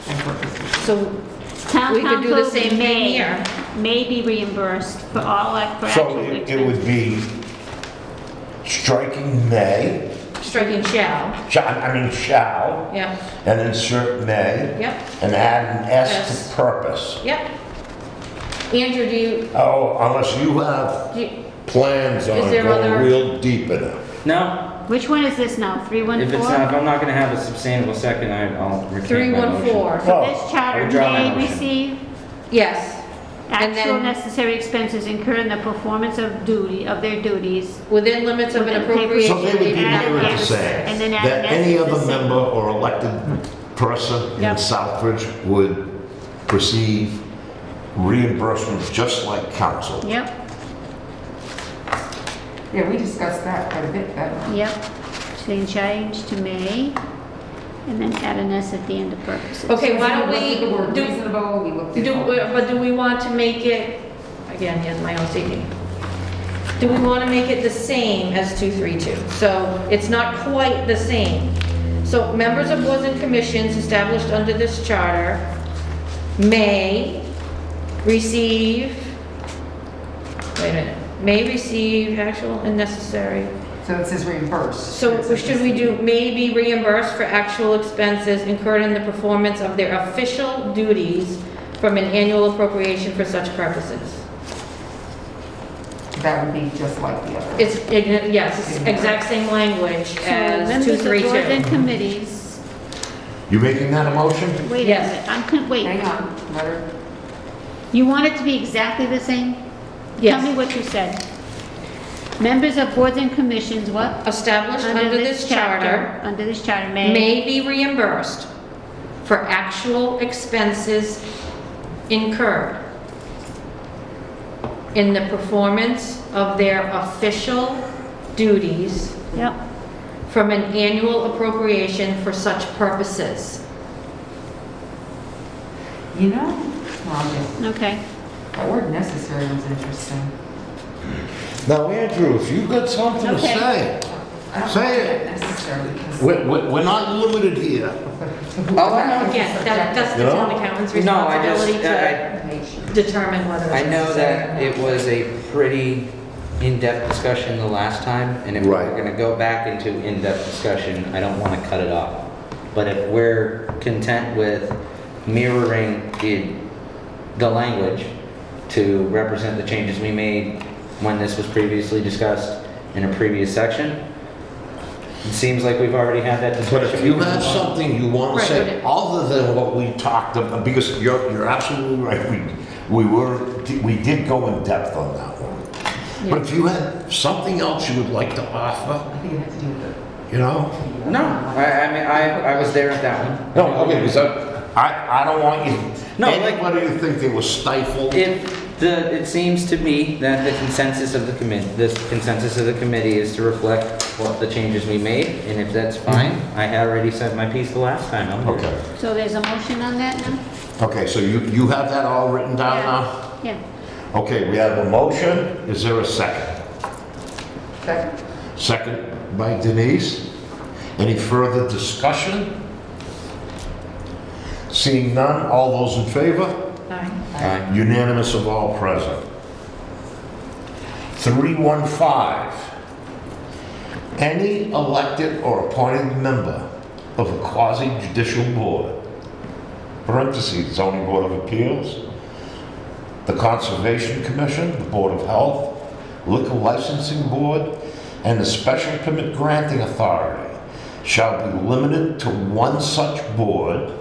and purposes. So Town we could do the council same thing here. may be reimbursed for all for So actual it would expenses. be striking may, Striking shall. shall, Yep. and insert may, Yep. and add an S Yes. to purpose. Yep. Andrew, Oh, unless you have do you, plans on Is there going other- real deep in it. No, Which one is this now? if it's 314? not, if I'm not gonna have a substantial second, I'll recant my motion. 314. For this charter I withdraw my may motion. receive Yes. And actual then- necessary expenses incurred in the performance of their duties. Within limits of an Within appropriation. So they would be Add mirrored the yes, same. and then add That yes any to other the same. member or elected person in Yep. Southbridge would receive reimbursement just like council. Yep, Yeah, we discussed that quite a bit, that. yep. Change to may, and then add an S at the end of purposes. Okay, why don't We looked at the word we reasonable, we looked at. but do we want to make it, again, here's my OCD. Do we want to make it the same as 232? So it's not quite the same. So members of boards and commissions established under this charter may receive, wait a minute, may receive actual and necessary. So it says reimbursed. So should we do may be reimbursed for actual expenses incurred in the performance of their official duties from an annual appropriation for such purposes? That would be just like the other. It's, yes, it's exact same language So as members of boards and 232. committees, You making that a motion? wait a Yes. minute, wait. Hang on, let her, You want it to be exactly the same? Tell me Yes, what you said. Members of boards and commissions, what? established under this charter Under this charter, may be reimbursed for actual expenses incurred in the performance of their official duties Yep, from an annual appropriation for such purposes. you know, well, okay. that word necessary was interesting. Now, Andrew, if you've got something to Okay. say, I don't Say like it. that necessary because. we're not limited here. Oh, I know. Again, that's the You know? town accountant's No, I responsibility just, to determine whether it's I know necessary or that it not. was a pretty in-depth discussion the last time, and if we're Right. gonna go back into in-depth discussion, I don't wanna cut it off. But if we're content with mirroring the language to represent the changes we made when this was previously discussed in a previous section, it seems like we've already had that discussion. But if you have something you want to Right, say, but it- other than what we talked about, because you're absolutely right, we did go in depth on that one. But if you had something else you would like to offer, I think it has to do with you know? No, I mean, I was there at that one. No, okay, because I don't want you, No, like- anybody to think they were stifled. It seems to me that the consensus of the committee is to reflect what the changes we made, and if that's fine, I had already said my piece the last time. I'm good. Okay, So there's a motion on that now? okay, so you have that all written down now? Yeah. Okay, we have a motion, is there a second? Second. Second by Denise. Any further discussion? Seeing none, all those in favor? Aye. Aye. Unanimous of all present. 315. Any elected or appointed member of a quasi-judicial board, parentheses, zoning board of appeals, the Conservation Commission, the Board of Health, Liquor Licensing Board, and the Special Permit Granting Authority shall be limited to one such board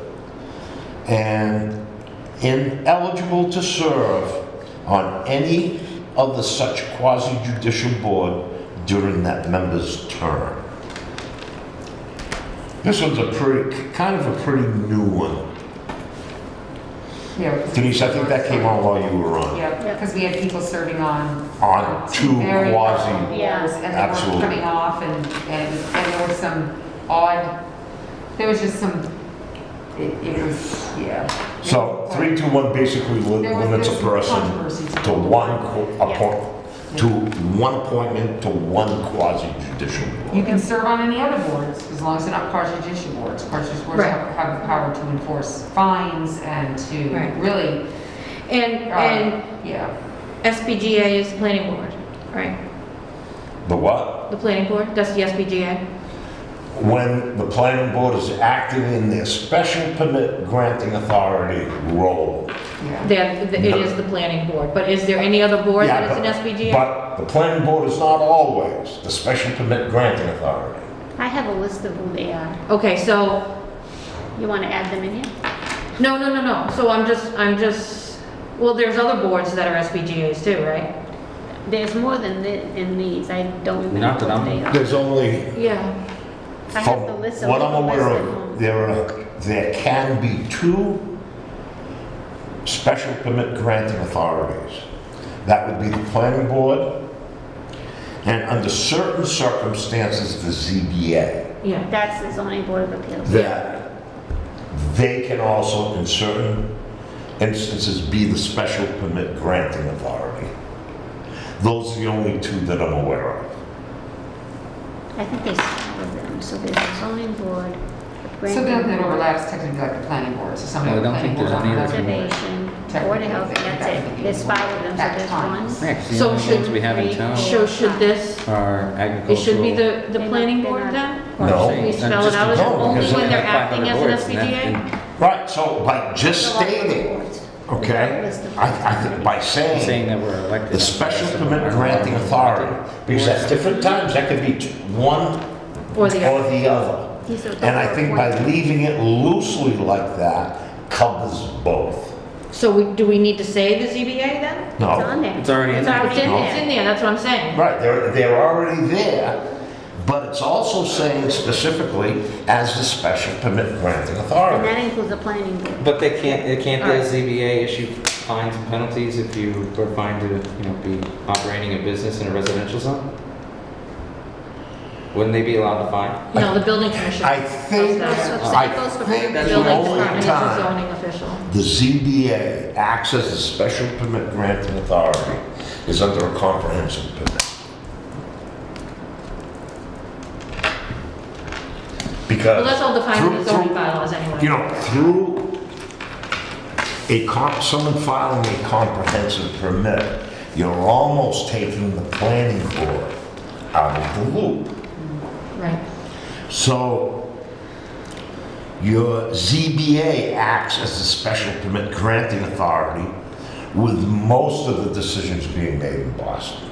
and ineligible to serve on any of the such quasi-judicial board during that member's term. This one's kind of a pretty new one. Yeah, because- Denise, I think that came on while you were on. Yeah, because we had people serving on. On two very quasi- powerful Yeah. boards, and they Absolutely. weren't coming off, and there was some odd, there was just some, it was, yeah. So 321 basically There was- limits a there's some person controversy to one appointment, Yeah. to one appointment to one quasi-judicial You board. can serve on any other boards, as long as they're not quasi-judicial boards. Quasi-judicial boards Right. have the power to enforce fines and to Right. really, And yeah. SPGA is the planning board, right? The what? The planning board, that's the SPGA? When the planning board is acting in their special permit granting authority role. Yeah. It is the planning board, but is there any other board that Yeah, is an SPGA? But the planning board is not always the special permit granting authority. I have a list of who they are. Okay, so, You want to add them in here? no. So I'm just, well, there's other boards that are SPGAs too, right? There's more than in these. I don't remember Not that what I'm- they are. There's only, Yeah. I have the list of what I'm all the aware lists of, at home. there can be two special permit granting authorities. That would be the planning board, and under certain circumstances, the ZBA. Yeah. That's the zoning board of appeals. That they can also, in certain instances, be the special permit granting authority. Those are the only two that I'm aware of. I think there's four of them. So there's the zoning board, the So then planning it board, overlaps technically like the planning board, so somebody Well, on I the don't planning think board. there's any other- conservation, board of health, that's it. There's five of them, so At there's times. one. Yeah, 'cause the So only should ones we have in we- town So should this, are agricultural. it should be the They're planning not- board they're then? No. Or should we spell it out as No, only because when they they're have acting 500 as an boards, and SPGA? Right, so by just Fill out the stating, boards. okay, I think by Saying saying that we're elected. the special permit granting authority, because at different times, that could be one Or the or other? the other. These are the And I four think by appointed. leaving it loosely like that covers both. So do we need to say the ZBA then? It's on No, there. It's already in there. It's in there, that's what I'm saying. right, they're already there, but it's also saying specifically as the special permit granting And authority. that includes the planning board. But it can't the Alright. ZBA issue fines and penalties if you were found to, be operating a business in a residential zone? Wouldn't they be allowed to fine? No, the building commission. I think, does that. I Goes for think That's the Building only department is a time zoning official. the ZBA acts as a special permit granting authority is under a comprehensive permit. Because. Well, that's all defined in through- the zoning through- bylaws anyway. Through someone filing a comprehensive permit, you're almost taking the planning board out of the loop. Right. So your ZBA acts as the special permit granting authority with most of the decisions being made in Boston.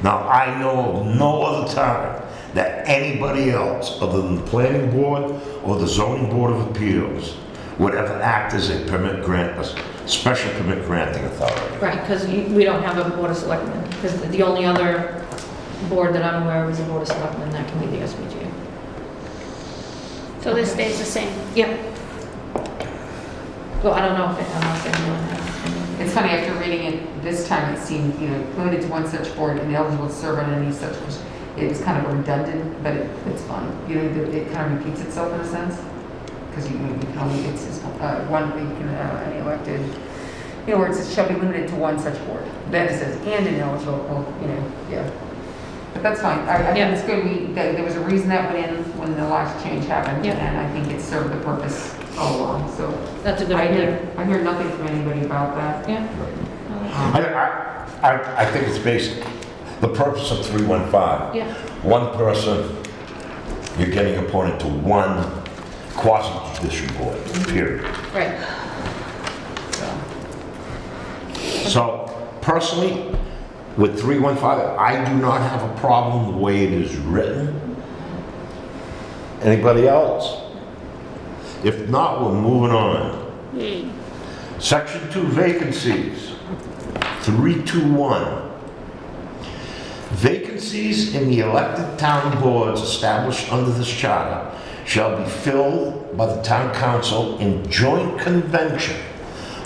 Now, I know of no other time that anybody else other than the planning board or the zoning board of appeals would ever act as a special permit granting authority. Right, because we don't have a board of selectmen, because the only other board that I'm aware of is a board of selectmen, that can be the SPGA. So this stays the same. Yep. Well, I don't know if unless anyone has. It's funny, after reading it this time, it seemed, limited to one such board and eligible to serve on any such, it was kind of redundant, but it's fun. It kind of repeats itself in a sense, because you can only, it's just, one, you can, any elected, where it says shall be limited to one such board. Then it says, and ineligible, yeah. But that's fine. I Yeah. think it's good. There was a reason that went in when the last change happened, Yeah. and I think it served the purpose all along, so. That's a good I idea. hear nothing from anybody about that. Yeah. I think it's basic. The purpose of 315. Yeah. One person, you're getting appointed to one quasi-judicial board, period. Right. So personally, with 315, I do not have a problem the way it is written. Anybody else? If not, we're moving on. Section 2 vacancies, 321. Vacancies in the elected town boards established under this charter shall be filled by the town council in joint convention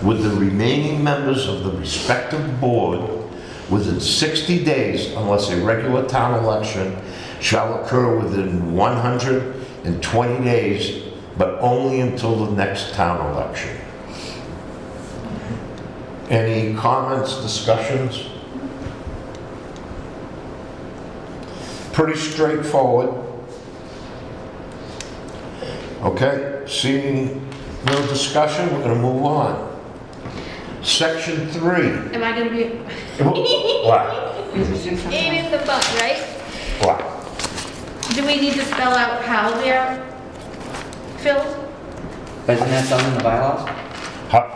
with the remaining members of the respective board within 60 days unless a regular town election shall occur within 120 days, but only until the next town election. Any comments, discussions? Pretty straightforward. Okay, seeing no discussion, we're gonna move on. Section 3. Am I gonna be What? These are just aim in the butt, right? What? Do we need to spell out how they're filled? Isn't that something in the bylaws?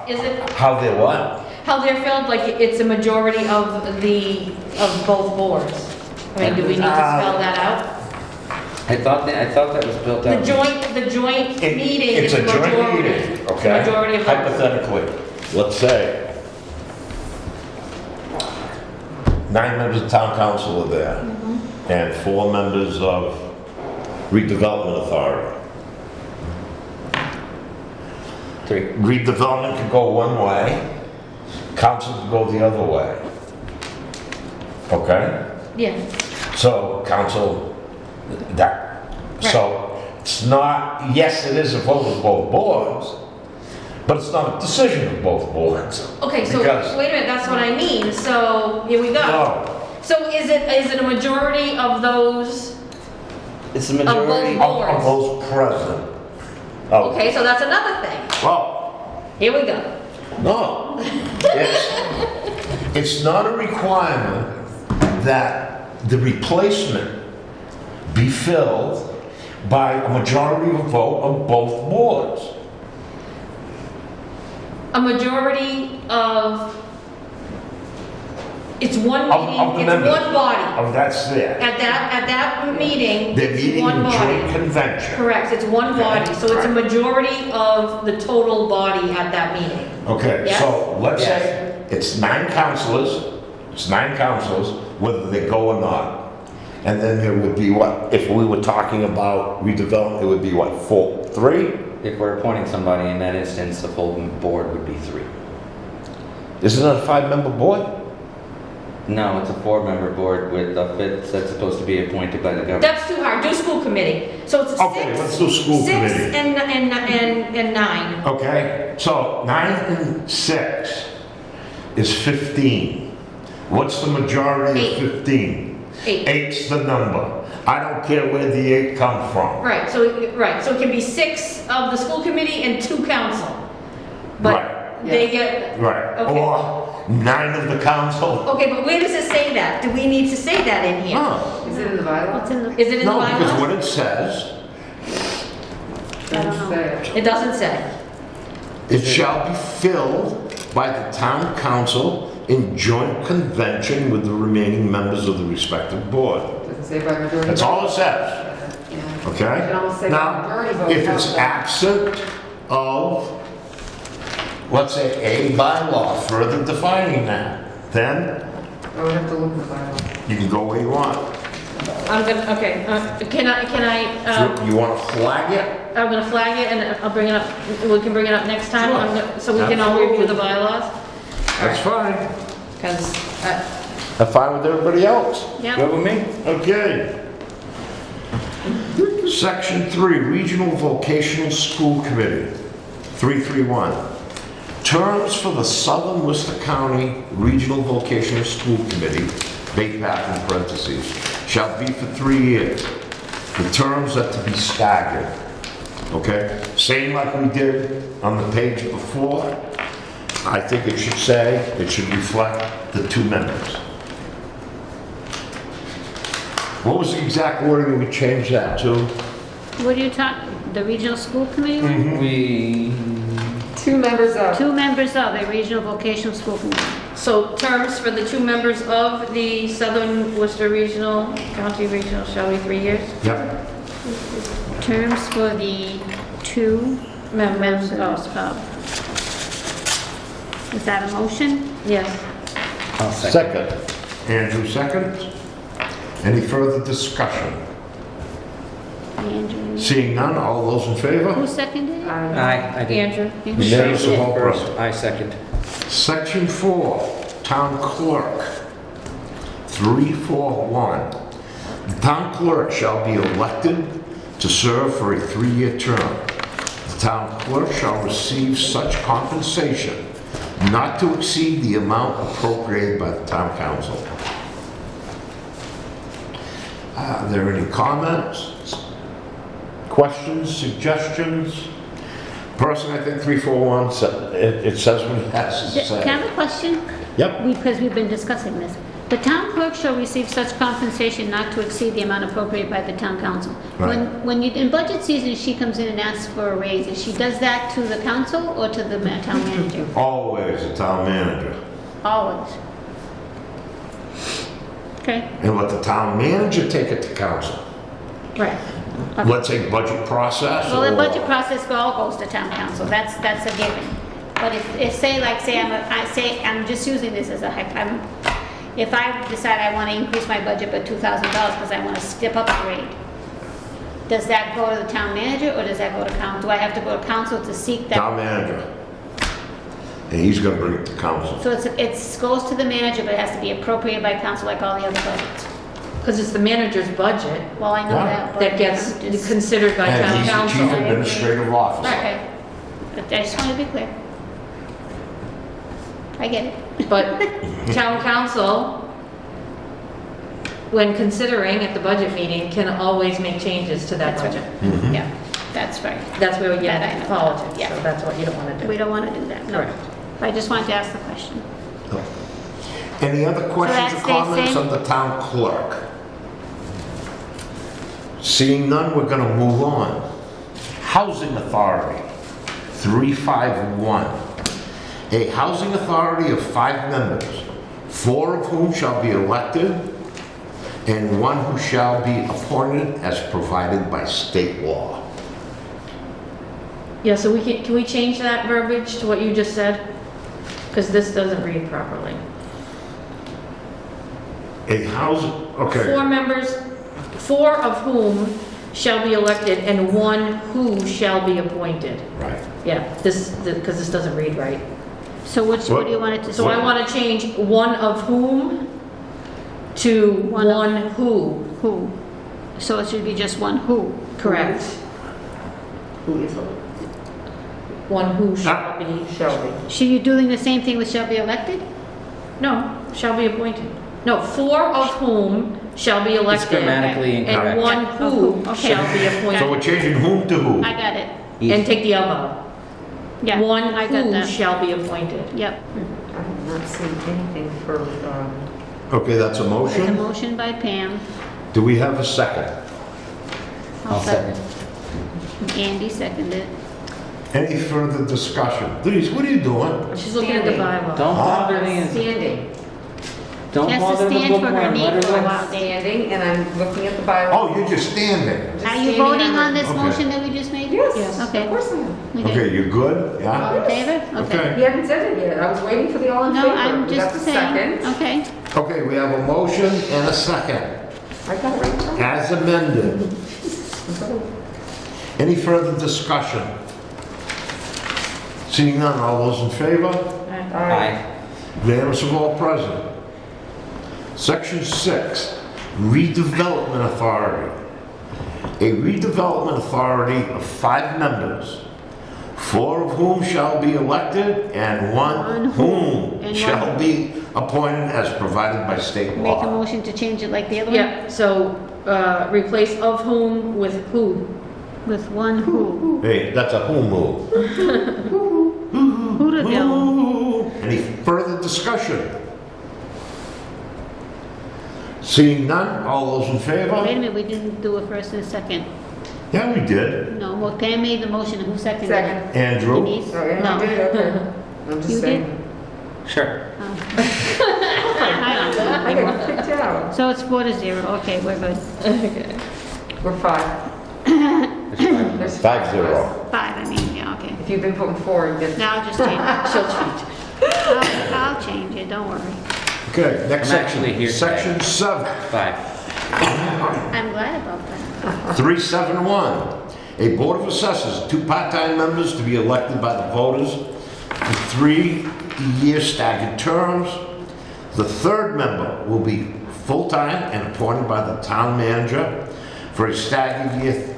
Is it How they what? how they're filled? Like it's a majority of both boards. I mean, do we need to spell that out? I thought that was built out. The joint meeting It's is a joint majority. meeting, okay? Majority of both. Hypothetically, let's say 9 members of town council are there, and 4 members of redevelopment authority. 3. Redevelopment can go one way, council can go the other way. Okay? Yeah. So council, so it's not, yes, it is a vote of both boards, but it's not a decision of both boards. Okay, so Because- wait a minute, that's what I mean. So here we go. No, So is it a majority of those? It's the majority. both- of those present. Oh, Okay, so that's another thing. well, Here we go. no. It's not a requirement that the replacement be filled by a majority vote of both boards. A majority of, it's one Of meeting, the it's members. one body. Of that's there. At that meeting, They're it's meeting one in body. joint convention. Correct, it's one body, so it's a majority of the total body at that meeting. Okay, Yes? so let's say it's 9 councilors, whether they go or not. And then there would be what, if we were talking about redevelopment, it would be what, 4, 3? If we're appointing somebody in that instance, the full board would be 3. Isn't it a 5-member board? No, it's a 4-member board with a 5th that's supposed to be appointed by the government. That's too hard, do school committee. So it's Okay, let's do school committee. 6 and 9. Okay, so 9 and 6 is 15. What's the majority Eight. of 15? 8. 8's the number. I don't care where the 8 come from. Right, so it can be 6 of the school committee and 2 council. Right. But they get, Right, Okay. or 9 of the council. okay, but where does it say that? Do we need to say that in here? No, Is it in the bylaw? What's in the, Is it in the no, because bylaws? what it says, I don't know. It doesn't say. it shall be filled by the town council in joint convention with the remaining members of the respective board. Does it say by majority? That's all it says, Yeah. You okay? can almost say by Now, majority vote. if it's absent of, let's say, a bylaw further defining that, then I would have to look at the bylaw. you can go where you want. I'm gonna, okay, can I, You want to flag it? I'm gonna flag it and I'll bring it up, we can bring it up next time, Sure. so we can all review the bylaws. That's fine. Because, I'm fine with everybody else. yeah, Good with me? Okay. Section 3, Regional Vocational School Committee, 331. Terms for the Southern Worcester County Regional Vocational School Committee VPAC in parentheses, shall be for 3 years. The terms are to be staggered. Okay? Same like we did on the page before. I think it should say, it should reflect the 2 members. What was the exact wording we changed that to? What are you talking, the regional school committee? We, 2 members of. 2 members of a regional vocational school committee. So terms for the 2 members of the Southern Worcester Regional, County Regional shall be 3 years? Yep. Terms for the 2 members of. Is that a motion? Yes. I'll second. Second. Andrew seconds. Any further discussion? Andrew. Seeing none, all those in favor? Who seconded it? I did. Andrew? Unanimous of all First, present. I second. Section 4, Town Clerk, 341. The town clerk shall be elected to serve for a 3-year term. The town clerk shall receive such compensation not to exceed the amount appropriated by the town council. Are there any comments, questions, suggestions? Personally, I think 341, it says what it has to say. Can I have a question? Yep. Because we've been discussing this. The town clerk shall receive such compensation not to exceed the amount appropriated by the town council. Right. When you, in budget season, she comes in and asks for a raise, she does that to the council or to the town manager? Always the town manager. Always. Okay, And let the town manager take it to council. Right. Let's say budget process. well, the or- budget process all goes to town council, that's a given. But if say I'm just using this as a if I decide I want to increase my budget by $2,000 because I want to step up a grade, does that go to the town manager or does that go to council? Do I have to go to council to seek that? Town manager. And he's gonna bring it to council. So it goes to the manager, but it has to be appropriated by council like all the other budgets. Because it's the manager's budget Well, I know Yeah. that. but that gets I'm just- considered by And town he's the council. chief administrative officer. Okay, but I just want to be clear. I get it. But town council, when considering at the budget meeting, can always make changes to that That's budget. Mhm. Yeah, that's right. That's where we get That I know. into politics, Yeah. so that's what you don't want to do. We don't want to do that, no. Correct. I just wanted to ask the question. Any other questions or that stays comments same? on the town clerk? Seeing none, we're gonna move on. Housing Authority, 351. A housing authority of 5 members, 4 of whom shall be elected, and 1 who shall be appointed as provided by state law. Yeah, so can we change that verbiage to what you just said? Because this doesn't read properly. A housing, 4 okay, members, 4 of whom shall be elected and 1 who shall be appointed. right. Yeah, because this doesn't read right. So what do you want it to say? So I want to change 1 of whom to One of- 1 who. Who? So it should be just one who. Correct. Who is it? 1 who shall be. Shelby. Should you doing the same thing with shall be elected? No, shall be appointed. No, 4 of whom shall be It's elected. grammatically And incorrect. 1 Yeah, who of who, okay. shall be So we're appointed. changing whom to who? I got it. And take the elbow. Yeah. 1 I got who that. shall be appointed. Yep. I have not seen anything for, Okay, that's a There's a motion. motion by Pam. Do we have a second? I'll second. Andy seconded. Any further discussion? Denise, what are you doing? She's looking at the Standing. bylaw. Don't bother me. standing. Don't She has to bother the stand for her bookworm. knee Let her for a rest. while. Standing, and I'm looking at the bylaw. Oh, you're just standing. Just Are you standing voting on this Okay. motion that we just made? Yes, Yes. of Okay. course I am. Okay, you good? Yeah? All in favor? Okay. You haven't said it yet. I was waiting for the all in favor. No, I'm We got just the saying. second. Okay. Okay, we have a motion and a second, I got it right there. as amended. Any further discussion? Seeing none, all those in favor? Aye. Unanimous of all present. Section 6, Redevelopment Authority. A redevelopment authority of 5 members, 4 of whom shall be elected, and 1 whom And shall one. be appointed as provided by state Make a law. motion to change it like the other one? Yeah, so, replace of whom with who? With one who. Hey, that's a who move. Who-da-dill. Any further discussion? Seeing none, all those in Wait a favor? minute, we didn't do a first and a second. Yeah, we did. No, well, Pam made the motion, and who seconded it? Second. Andrew? Denise? Oh, yeah, No. you did, okay. I'm You just did? saying. Sure. I got kicked out. So it's 4-0, okay, we're good. Okay. We're 5. There's five. There's 5-0. 5, I mean, yeah, okay. If you've been putting 4, you get. Now I'll just change it. She'll change. I'll change it, don't worry. Okay, next I'm actually section. here Section 7. 5. I'm glad about that. 371, a Board of Assessors, 2 part-time members to be elected by the voters for 3-year staggered terms. The third member will be full-time and appointed by the town manager for a staggered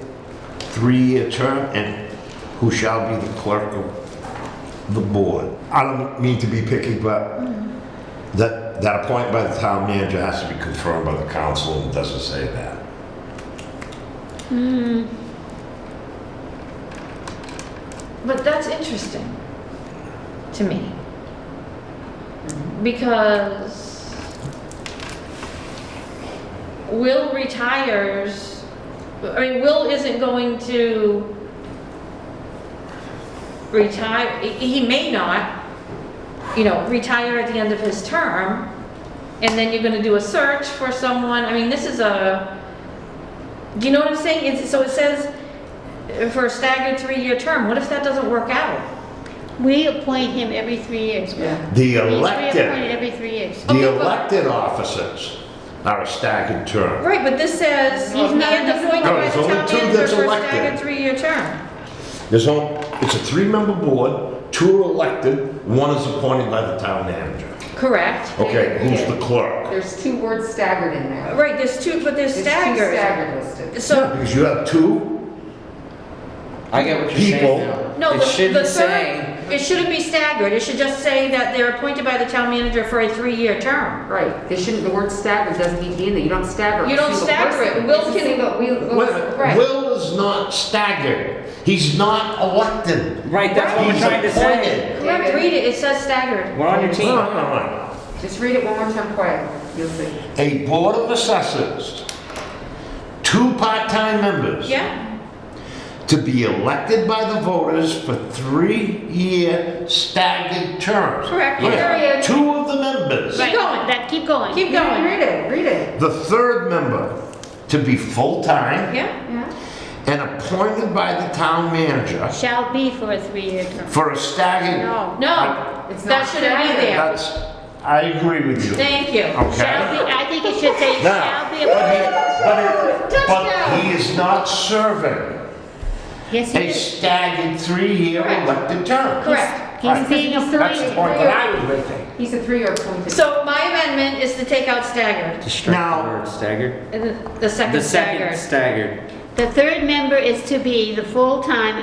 3-year term, and who shall be the clerk of the board. I don't mean to be picky, but that appointment by the town manager has to be confirmed by the council, and it doesn't say that. But that's interesting to me. Because Will retires, I mean, Will isn't going to retire, he may not, retire at the end of his term, and then you're gonna do a search for someone, I mean, this is do you know what I'm saying? So it says for a staggered 3-year term, what if that doesn't work out? We appoint him every 3 years. Yeah. The He's reappointed elected, every 3 years. the Okay, but- elected officers are a staggered term. Right, but this says he's He's not- and appointed No, by there's the only town 2 manager that's for a elected. staggered 3-year term. It's a 3-member board, 2 are elected, 1 is appointed by the town manager. Correct. Okay, who's the clerk? There's 2 words staggered in there. Right, there's 2, but there's There's 2 staggered. staggered listed. Yeah, So, because you have 2 I get what you're People. saying now. no, It the shouldn't third, say, it shouldn't be staggered. It should just say that they're appointed by the town manager for a 3-year term. Right, they shouldn't, the word staggered doesn't need to be in there, you don't stagger. a You don't single stagger person. it. Will It's a can- single- Wait a minute, Right. Will is not staggered. He's not elected. right, that's what we're He's trying to say. appointed. Correct, read it. It says staggered. We're on your No, team. no, no. Just read it one more time quietly, you'll see. A board of assessors, 2 part-time members. Yeah? To be elected by the voters for 3-year staggered terms. Correct. Yeah. Period. 2 of the members. Keep going. Keep going. Keep going. Read it, read it. The third member to be full-time Yeah? Yeah. and appointed by the town manager Shall be for a 3-year term. for a staggered. No. No, It's that not shouldn't be staggered. there. I agree with you. Thank you. Shall Okay? be, I think it should say Now, shall be appointed. but he is not serving Yes, he a is. staggered 3-year Correct. elected term. Correct. He's being That's the appointed. point that I was making. He's a 3-year appointed. So my amendment is to take out staggered. To strike Now- the word staggered. And the second The second staggered. staggered. The third member is to be the full-time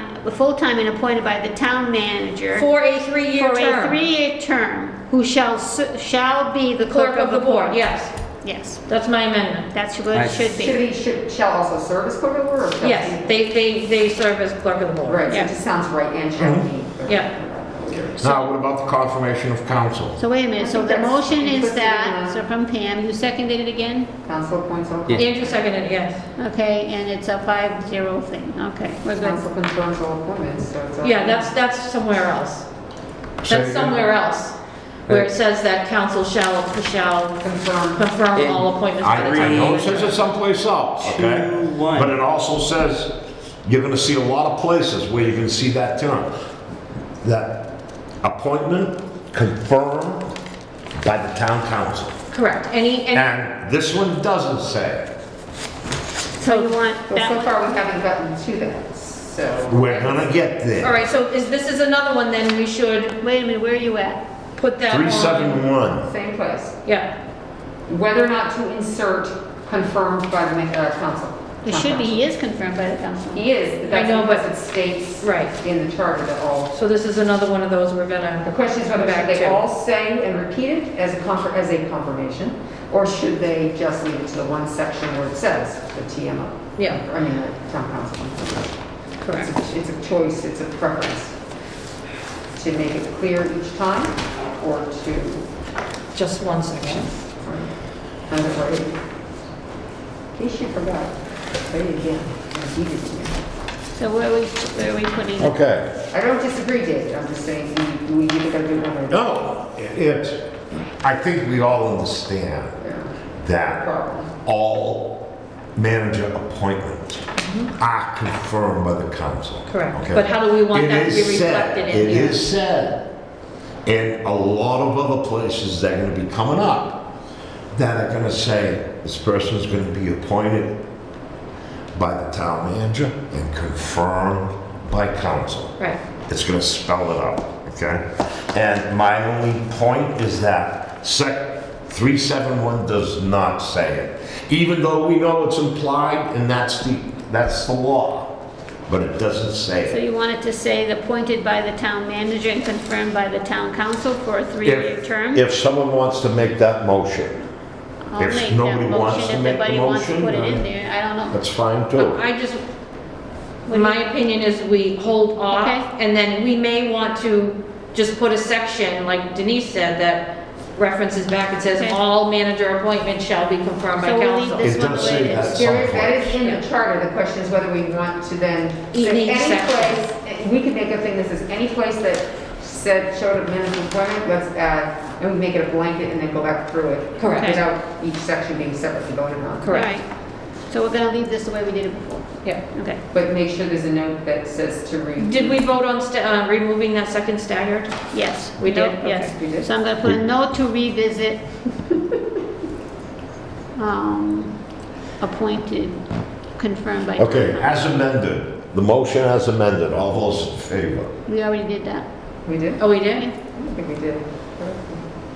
and appointed by the town manager For a 3-year for a term. 3-year term, who shall be the Clerk of the board, yes. Yes, That's my amendment. that's what it should Should be. he, shall also serve as clerk of the board or shall Yes, he? they serve as clerk of the board. Right, so Yeah. it just sounds right, and shall be. Yeah. Now, what about the confirmation of council? So wait a minute, so I the think that's motion is implicit in that, the- so from Pam, you seconded it again? Council appoints all. Yeah. Andrew seconded, yes. Okay, and it's a 5-0 thing, okay, we're good. Council confirms all appointments, so it's all. Yeah, that's somewhere else. Say That's again? somewhere else, where it says that council shall Confirm. confirm In- all appointments by the I town know it manager. says it someplace else, okay? 2-1. But it also says, you're gonna see a lot of places where you're gonna see that term. That appointment confirmed by the town council. Correct. Any, And this one doesn't say. So you want So that one? far, we haven't gotten to that, so. We're gonna get all there. right, so this is another one, then we should Wait a minute, where are you at? put that on. 371. Same place. Yeah, Whether or not to insert confirmed by the council. It should be, he is confirmed by the council. He is, but that's I know, but- because it states Right. in the charter that all. So this is another one of those we're The gonna, question is whether Back should they to- all say and repeat it as a confirmation, or should they just leave it to the one section where it says the TMO? yeah, I mean, the town council. correct. It's a choice, it's a preference. To make it clear each time, or to, Just one section. kind of write it. In case you forgot, say it again. Repeat it again. So where are we putting? Okay. I don't disagree, David, I'm just saying, we either gotta do one or the other. No, I think we all understand Yeah. that Problem. all manager appointments are confirmed by the council. Correct. Okay? But how do we want It that to be is said- reflected in here? It is said in a lot of other places that are gonna be coming up, that are gonna say, this person's gonna be appointed by the town manager and confirmed by council. Right. It's gonna spell it out, okay? And my only point is that 371 does not say it. Even though we know it's implied and that's the law, but it doesn't say So it. you want it to say appointed by the town manager and confirmed by the town council for a 3-year term? If someone wants to make that motion, I'll if make nobody that wants motion. to If make the anybody wants to motion, put it in then there, I don't know. that's fine too. I just, my opinion is we hold off, Okay. and then we may want to just put a section, like Denise said, that references back and says, Okay. all manager appointments shall be confirmed by So we'll leave council. this It one does the way say it that. is. There is, that is in Yeah. the charter, the question is whether we want to then, Each say any section. place, we could make a thing that says, any place that showed a manager's employment, let's add, and we make it a blanket and then go back through it. Correct. Without each section being separately voted on. Correct. All right. So we're gonna leave this the way we did it before. Yeah. Okay. But make sure there's a note that says to read. Did we vote on removing that second staggered? Yes. We did? Note, yes. Okay, we did. So I'm gonna put a note to revisit, appointed, confirmed by. Okay, as amended, the motion as amended, all those in favor? We already did that. We did? Oh, we did? I don't think we did.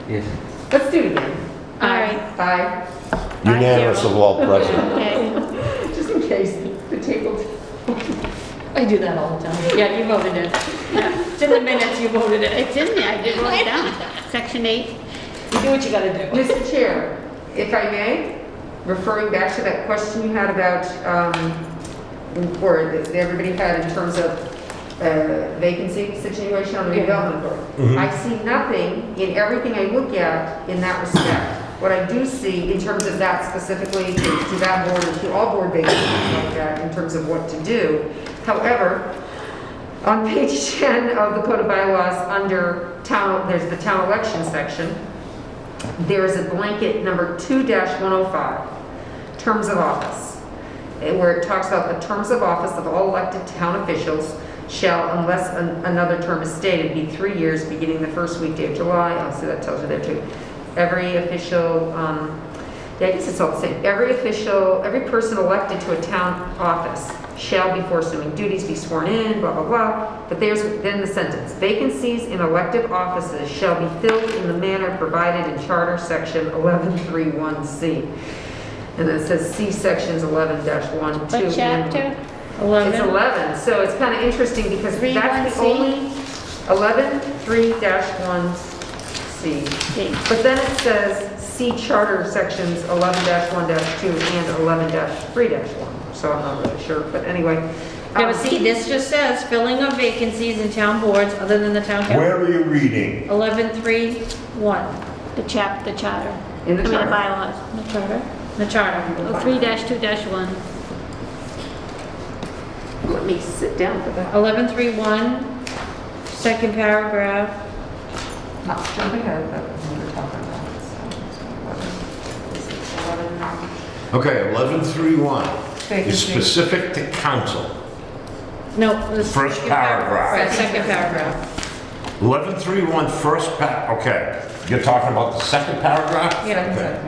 Yes. Let's do it again. All right. Aye. Unanimous of all present. Okay. Just in case the table. I do that all the time. Yeah, you voted it. It's in the minutes, you voted it. It's in there, I did write it down. Section 8. You do what you gotta do. Mr. Chair, if I may, referring back to that question you had about, or that everybody had in terms of vacancy situation on the Yeah. redevelopment board. Mhm. I see nothing in everything I look at in that respect. What I do see in terms of that specifically to that board and to all board vacancies like that in terms of what to do. However, on page 10 of the Code of Bylaws under town, there's the town election section. There is a blanket number 2-105, terms of office, where it talks about the terms of office of all elected town officials shall, unless another term is stated, be 3 years beginning the first weekday of July. Oh, so that tells you there too. Every official, yeah, I guess it's all the same. Every person elected to a town office shall, before assuming duties, be sworn in, blah, blah, blah. But there's then the sentence, vacancies in elective offices shall be filled in the manner provided in Charter Section 1131C. And then it says see sections 11-1, 2. What chapter? 11. It's 11, so it's kind of interesting because that's the 3-1C? only, 11-3-1C. Okay. But then it says see Charter Sections 11-1-2 and 11-3-1. So I'm not really sure, but anyway. Yeah, but see, this just says filling of vacancies in town boards other than the town council. Where are you reading? 11.3.1. The charter. In the I mean, charter. bylaws. The charter? The charter. Oh, 3-2-1. Let me sit down for that. 11.3.1, second paragraph. Not jumping ahead, but we were talking about it. Okay, 1131 is Vacancy. specific to council. No, the First second paragraph. Right, second paragraph. 1131 first okay. You're talking about the second paragraph? Yeah. Okay.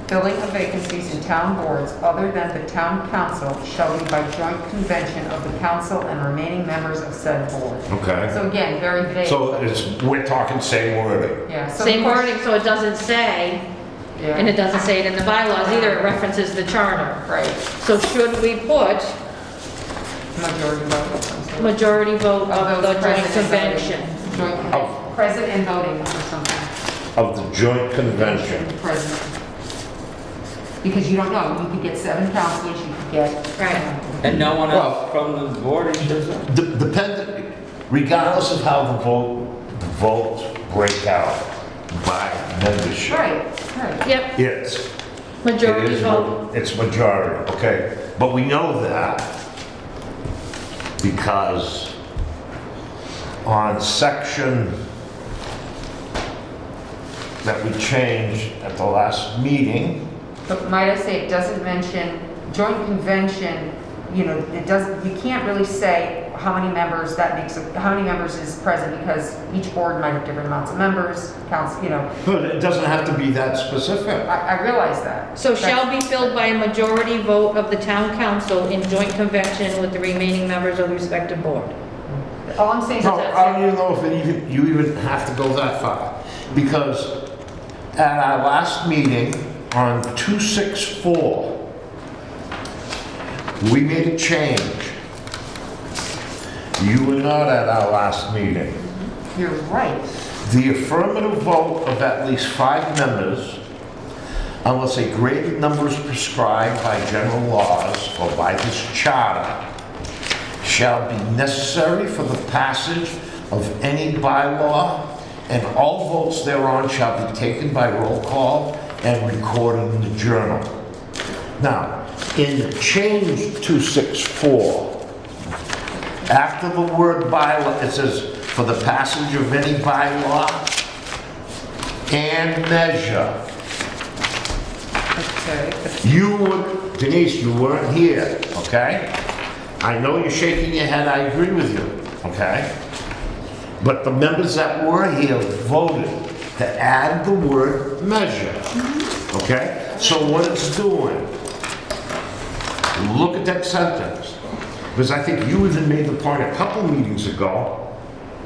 Filling of vacancies in town boards other than the town council shall be by joint convention of the council and remaining members of said board. Okay. So again, very vague. So we're talking same wording. Yeah. so Same of course- wording, so it doesn't say And it doesn't say it in the bylaws either, it references the charter. Right, So should we put majority vote of some sort. majority vote of the those joint present and convention? voting. Joint convention, present and voting or something. Of the joint convention. Present. Because you don't know, you could get 7 counselors, you could get. Right. And no one Well- else from the board shows up? Dependent, regardless of how the votes break out by membership. Right, right. Yep, It majority is, vote. it's majority, okay. But we know that because on section that we changed at the last meeting, But might I say, it doesn't mention joint convention, you know, it doesn't, you can't really say how many members that makes, how many members is present because each board might have different amounts of members, counts, you know. but it doesn't have to be that specific. I realize that. So shall be filled by a majority vote of the town council in joint convention with the remaining members of the respective board. All I'm saying is No, that. I don't even know if you even have to go that far. Because at our last meeting on 264, we made a change. You were not at our last meeting. You're right. The affirmative vote of at least 5 members, unless a greater number is prescribed by general laws or by this charter, shall be necessary for the passage of any bylaw, and all votes thereon shall be taken by roll call and recorded in the journal. Now, in change 264, after the word bylaw, it says, for the passage of any bylaw and measure. Okay. You would, Denise, you weren't here, okay? I know you're shaking your head, I agree with you, okay? But the members that were here voted to add the word measure, okay? So what it's doing, look at that sentence, because I think you even made the point a couple meetings ago,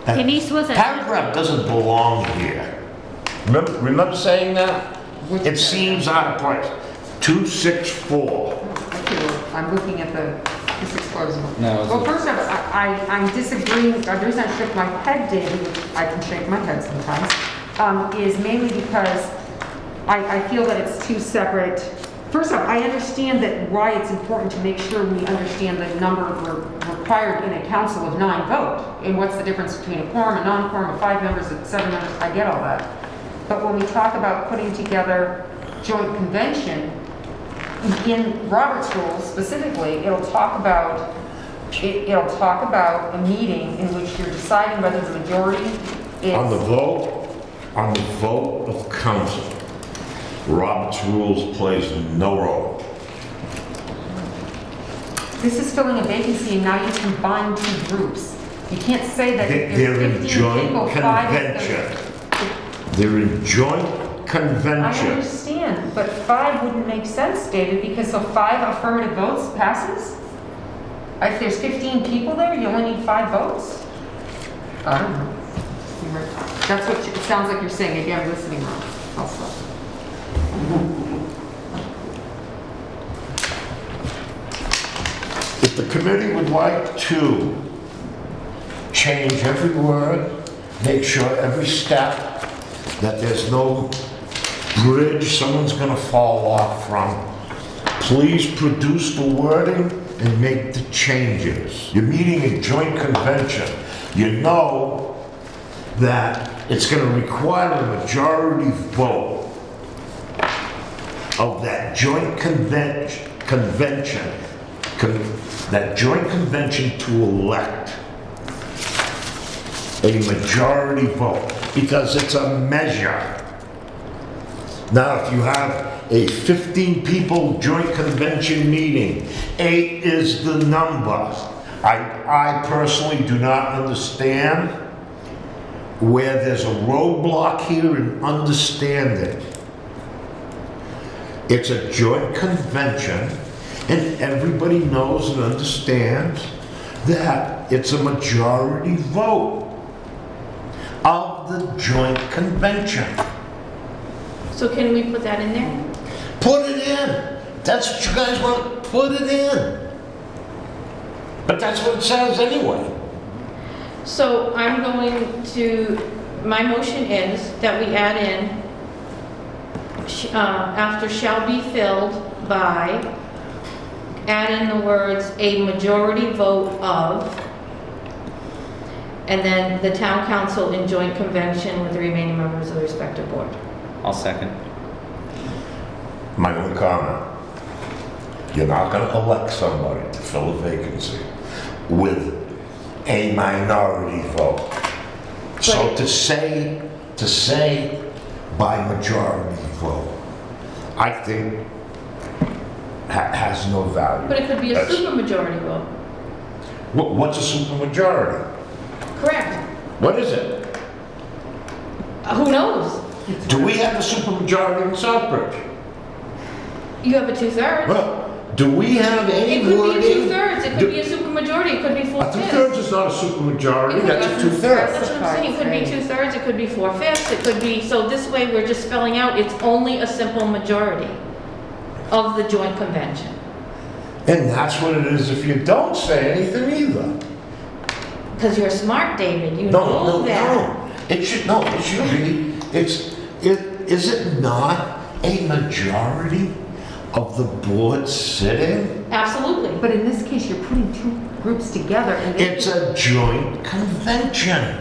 that Denise wasn't. paragraph doesn't belong here. Remember saying that? It seems out of place. 264. Okay, well, I'm looking at the, this is closing. No, it's Well, a- first of all, I'm disagreeing, the reason I shook my head, David, which I can shake my head sometimes, is mainly because I feel that it's two separate. First off, I understand that why it's important to make sure we understand the number required in a council of 9 vote, and what's the difference between a quorum, a non-quorum, of 5 members, of 7 members, I get all that. But when we talk about putting together joint convention, in Robert's rules specifically, it'll talk about a meeting in which you're deciding whether the majority is. On the vote of council, Robert's rules plays no role. This is filling a vacancy and now you combine 2 groups. You can't say that if They're there's in 15 joint people, 5 is convention. They're in joint I convention. understand, but 5 wouldn't make sense, David, because so 5 affirmative votes passes? If there's 15 people there, you only need 5 votes? I don't know. That's what it sounds like you're saying. Maybe I'm listening wrong. I'll stop. If the committee would like to change every word, make sure every step, that there's no bridge someone's gonna fall off from, please produce the wording and make the changes. You're meeting a joint convention. You know that it's gonna require a majority vote of that joint convention, that joint convention to elect a majority vote, because it's a measure. Now, if you have a 15 people joint convention meeting, 8 is the number. I personally do not understand where there's a roadblock here in understanding. It's a joint convention, and everybody knows and understands that it's a majority vote of the joint convention. So can we put that in there? Put it in. That's what you guys want, put it in. But that's what it says anyway. So I'm going to, my motion is that we add in, after shall be filled by, add in the words, a majority vote of, and then the town council in joint convention with the remaining members of the respective board. I'll second. My only comment, you're not gonna elect somebody to fill a vacancy with a minority vote. So to say by majority vote, I think has no value. But it could be a That's- supermajority vote. What's a supermajority? Correct. What is it? Who knows? Do we have a supermajority in Southbridge? You have a 2/3. Well, do we have It any could be wording? 2/3, it could be a supermajority, it could be A 4/5. 2/3 is not a supermajority, that's a 2/3. That's what I'm saying, it could be 2/3, it could be 4/5, it could be, so this way we're just spelling out, it's only a simple majority of the joint convention. And that's what it is if you don't say anything either. Because you're smart, David, you No, know no, that. no. It should be, is it not a majority of the board sitting? Absolutely. But in this case, you're putting two groups together and It's a joint convention.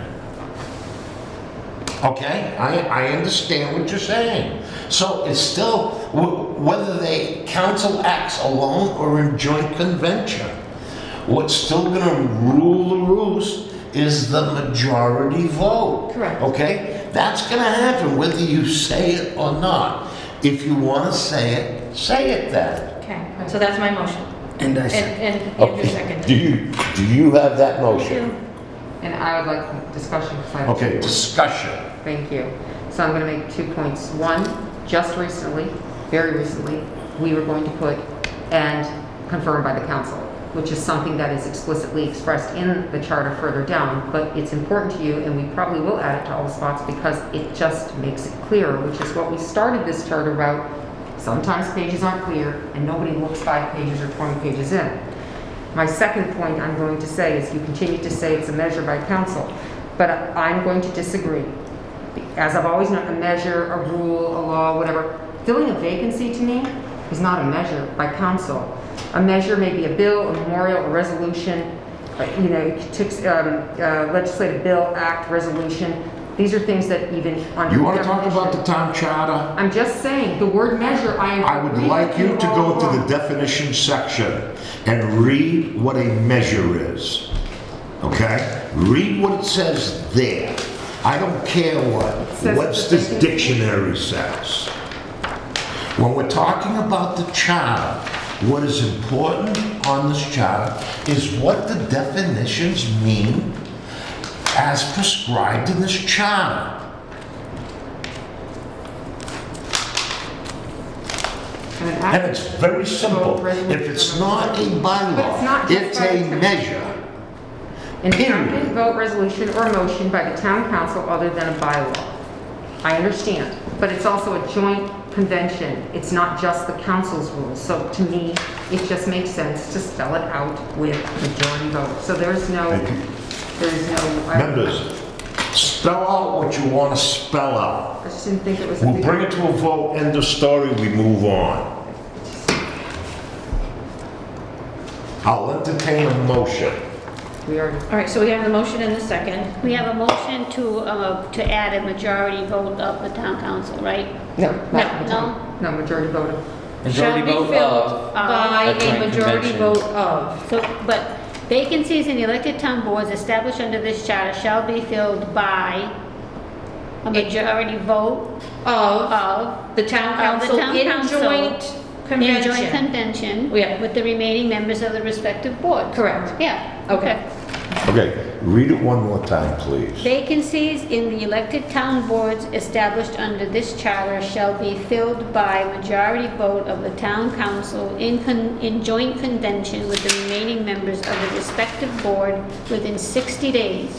Okay, I understand what you're saying. So it's still, whether they council acts alone or in joint convention, what's still gonna rule the roost is the majority vote. Correct. Okay? That's gonna happen whether you say it or not. If you wanna say it then. Okay, so that's my motion. And I And, second. and Andrew Do seconded. you have that motion? and I would like discussion. 'Cause I have Okay, two. discussion. Thank you. So I'm going to make 2 points. One, just recently, very recently, we were going to put and confirmed by the council, which is something that is explicitly expressed in the charter further down, but it's important to you, and we probably will add it to all the spots because it just makes it clearer, which is what we started this charter route. Sometimes pages aren't clear, and nobody looks 5 pages or 20 pages in. My second point I'm going to say is you continue to say it's a measure by council, but I'm going to disagree. As I've always known, a measure, a rule, a law, whatever, filling a vacancy to me is not a measure by council. A measure may be a bill, a memorial, a resolution, legislative bill, act, resolution. These are things that even under You wanna talk definition- about the town charter? I'm just saying, the word measure, I would like you to go to the definition section and read what a measure is. Okay? Read what it says there. I don't care what says Webster's the- dictionary says. When we're talking about the charter, what is important on this charter is what the definitions mean as prescribed in this charter. And it's very simple. If it's not a But it's bylaw, not just it's by a the- measure. An Period. independent vote, resolution, or motion by the town council other than a bylaw. I understand, but it's also a joint convention. It's not just the council's rules. So to me, it just makes sense to spell it out with majority vote. So there's no, Thank you. Members, spell out what you want to spell out. I just didn't think it was a We'll big... bring it to a vote, end of story, we move on. I'll entertain a motion. We already... All right, so we have the motion and the second. We have a motion to add a majority vote of the town council, right? No, No? No, majority vote. Majority Shall be vote filled of. by a a joint majority convention. vote of. So, but vacancies in the elected town boards established under this charter shall be filled by a majority vote of The town Of the council town in council joint in joint convention. convention Yeah. with the remaining members of the respective boards. Correct. Yeah. Okay. Okay, read it one more time, please. Vacancies in the elected town boards established under this charter shall be filled by majority vote of the town council in joint convention with the remaining members of the respective board within 60 days,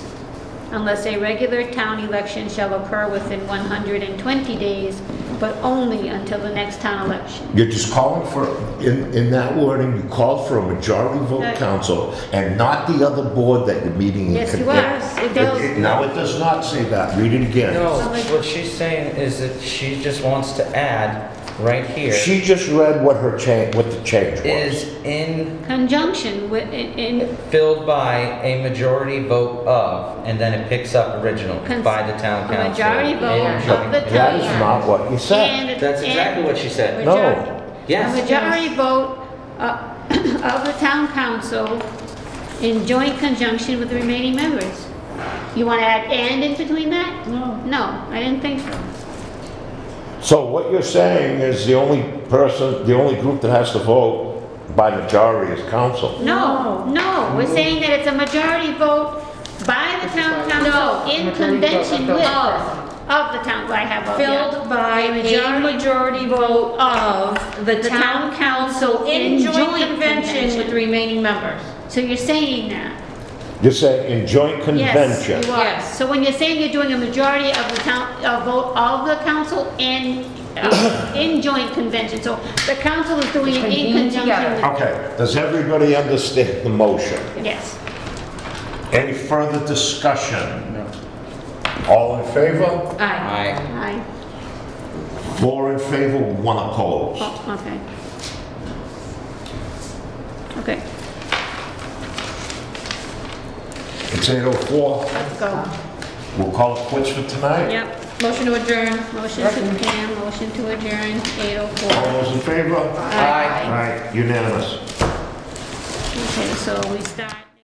unless a regular town election shall occur within 120 days but only until the next town election. You're just calling for, in that wording, you called for a majority vote Right. council and not the other board that you're meeting in. Yes, you are. It does. No, it does not say that. Read it again. No, what she's saying is that she just wants to add right here, She just read what the change was. is in Conjunction with, in, filled by a majority vote of, and then it picks up original by the town a council. majority vote in of joint- the That is town. not what you said. and- That's and- exactly what she said. No. majority- Yes. A majority vote of the town council in joint conjunction with the remaining members. You want to add "and" in between that? No. No, I didn't think so. So what you're saying is the only group that has to vote by majority is council. No, we're saying that it's a majority vote by the town council in convention with, of the town, I have of, yeah. Filled by a majority vote of the town council in joint convention with the remaining members. So you're saying that? You're saying in joint Yes, convention. you are. Yes. So when you're saying you're doing a majority of the town, vote of the council in joint convention, so the council is doing it in Convened conjunction together. with. Okay, does everybody understand the motion? Yes. Any further discussion? All in favor? Aye. Aye. 4 in favor, 1 opposed. Oh, okay. Okay, It's 8:04. let's go. We'll call it quits for tonight. Yep, Motion to adjourn. motion to Pam, motion to adjourn, 8:04. All those in favor? Aye. Aye, unanimous. Okay, so we start.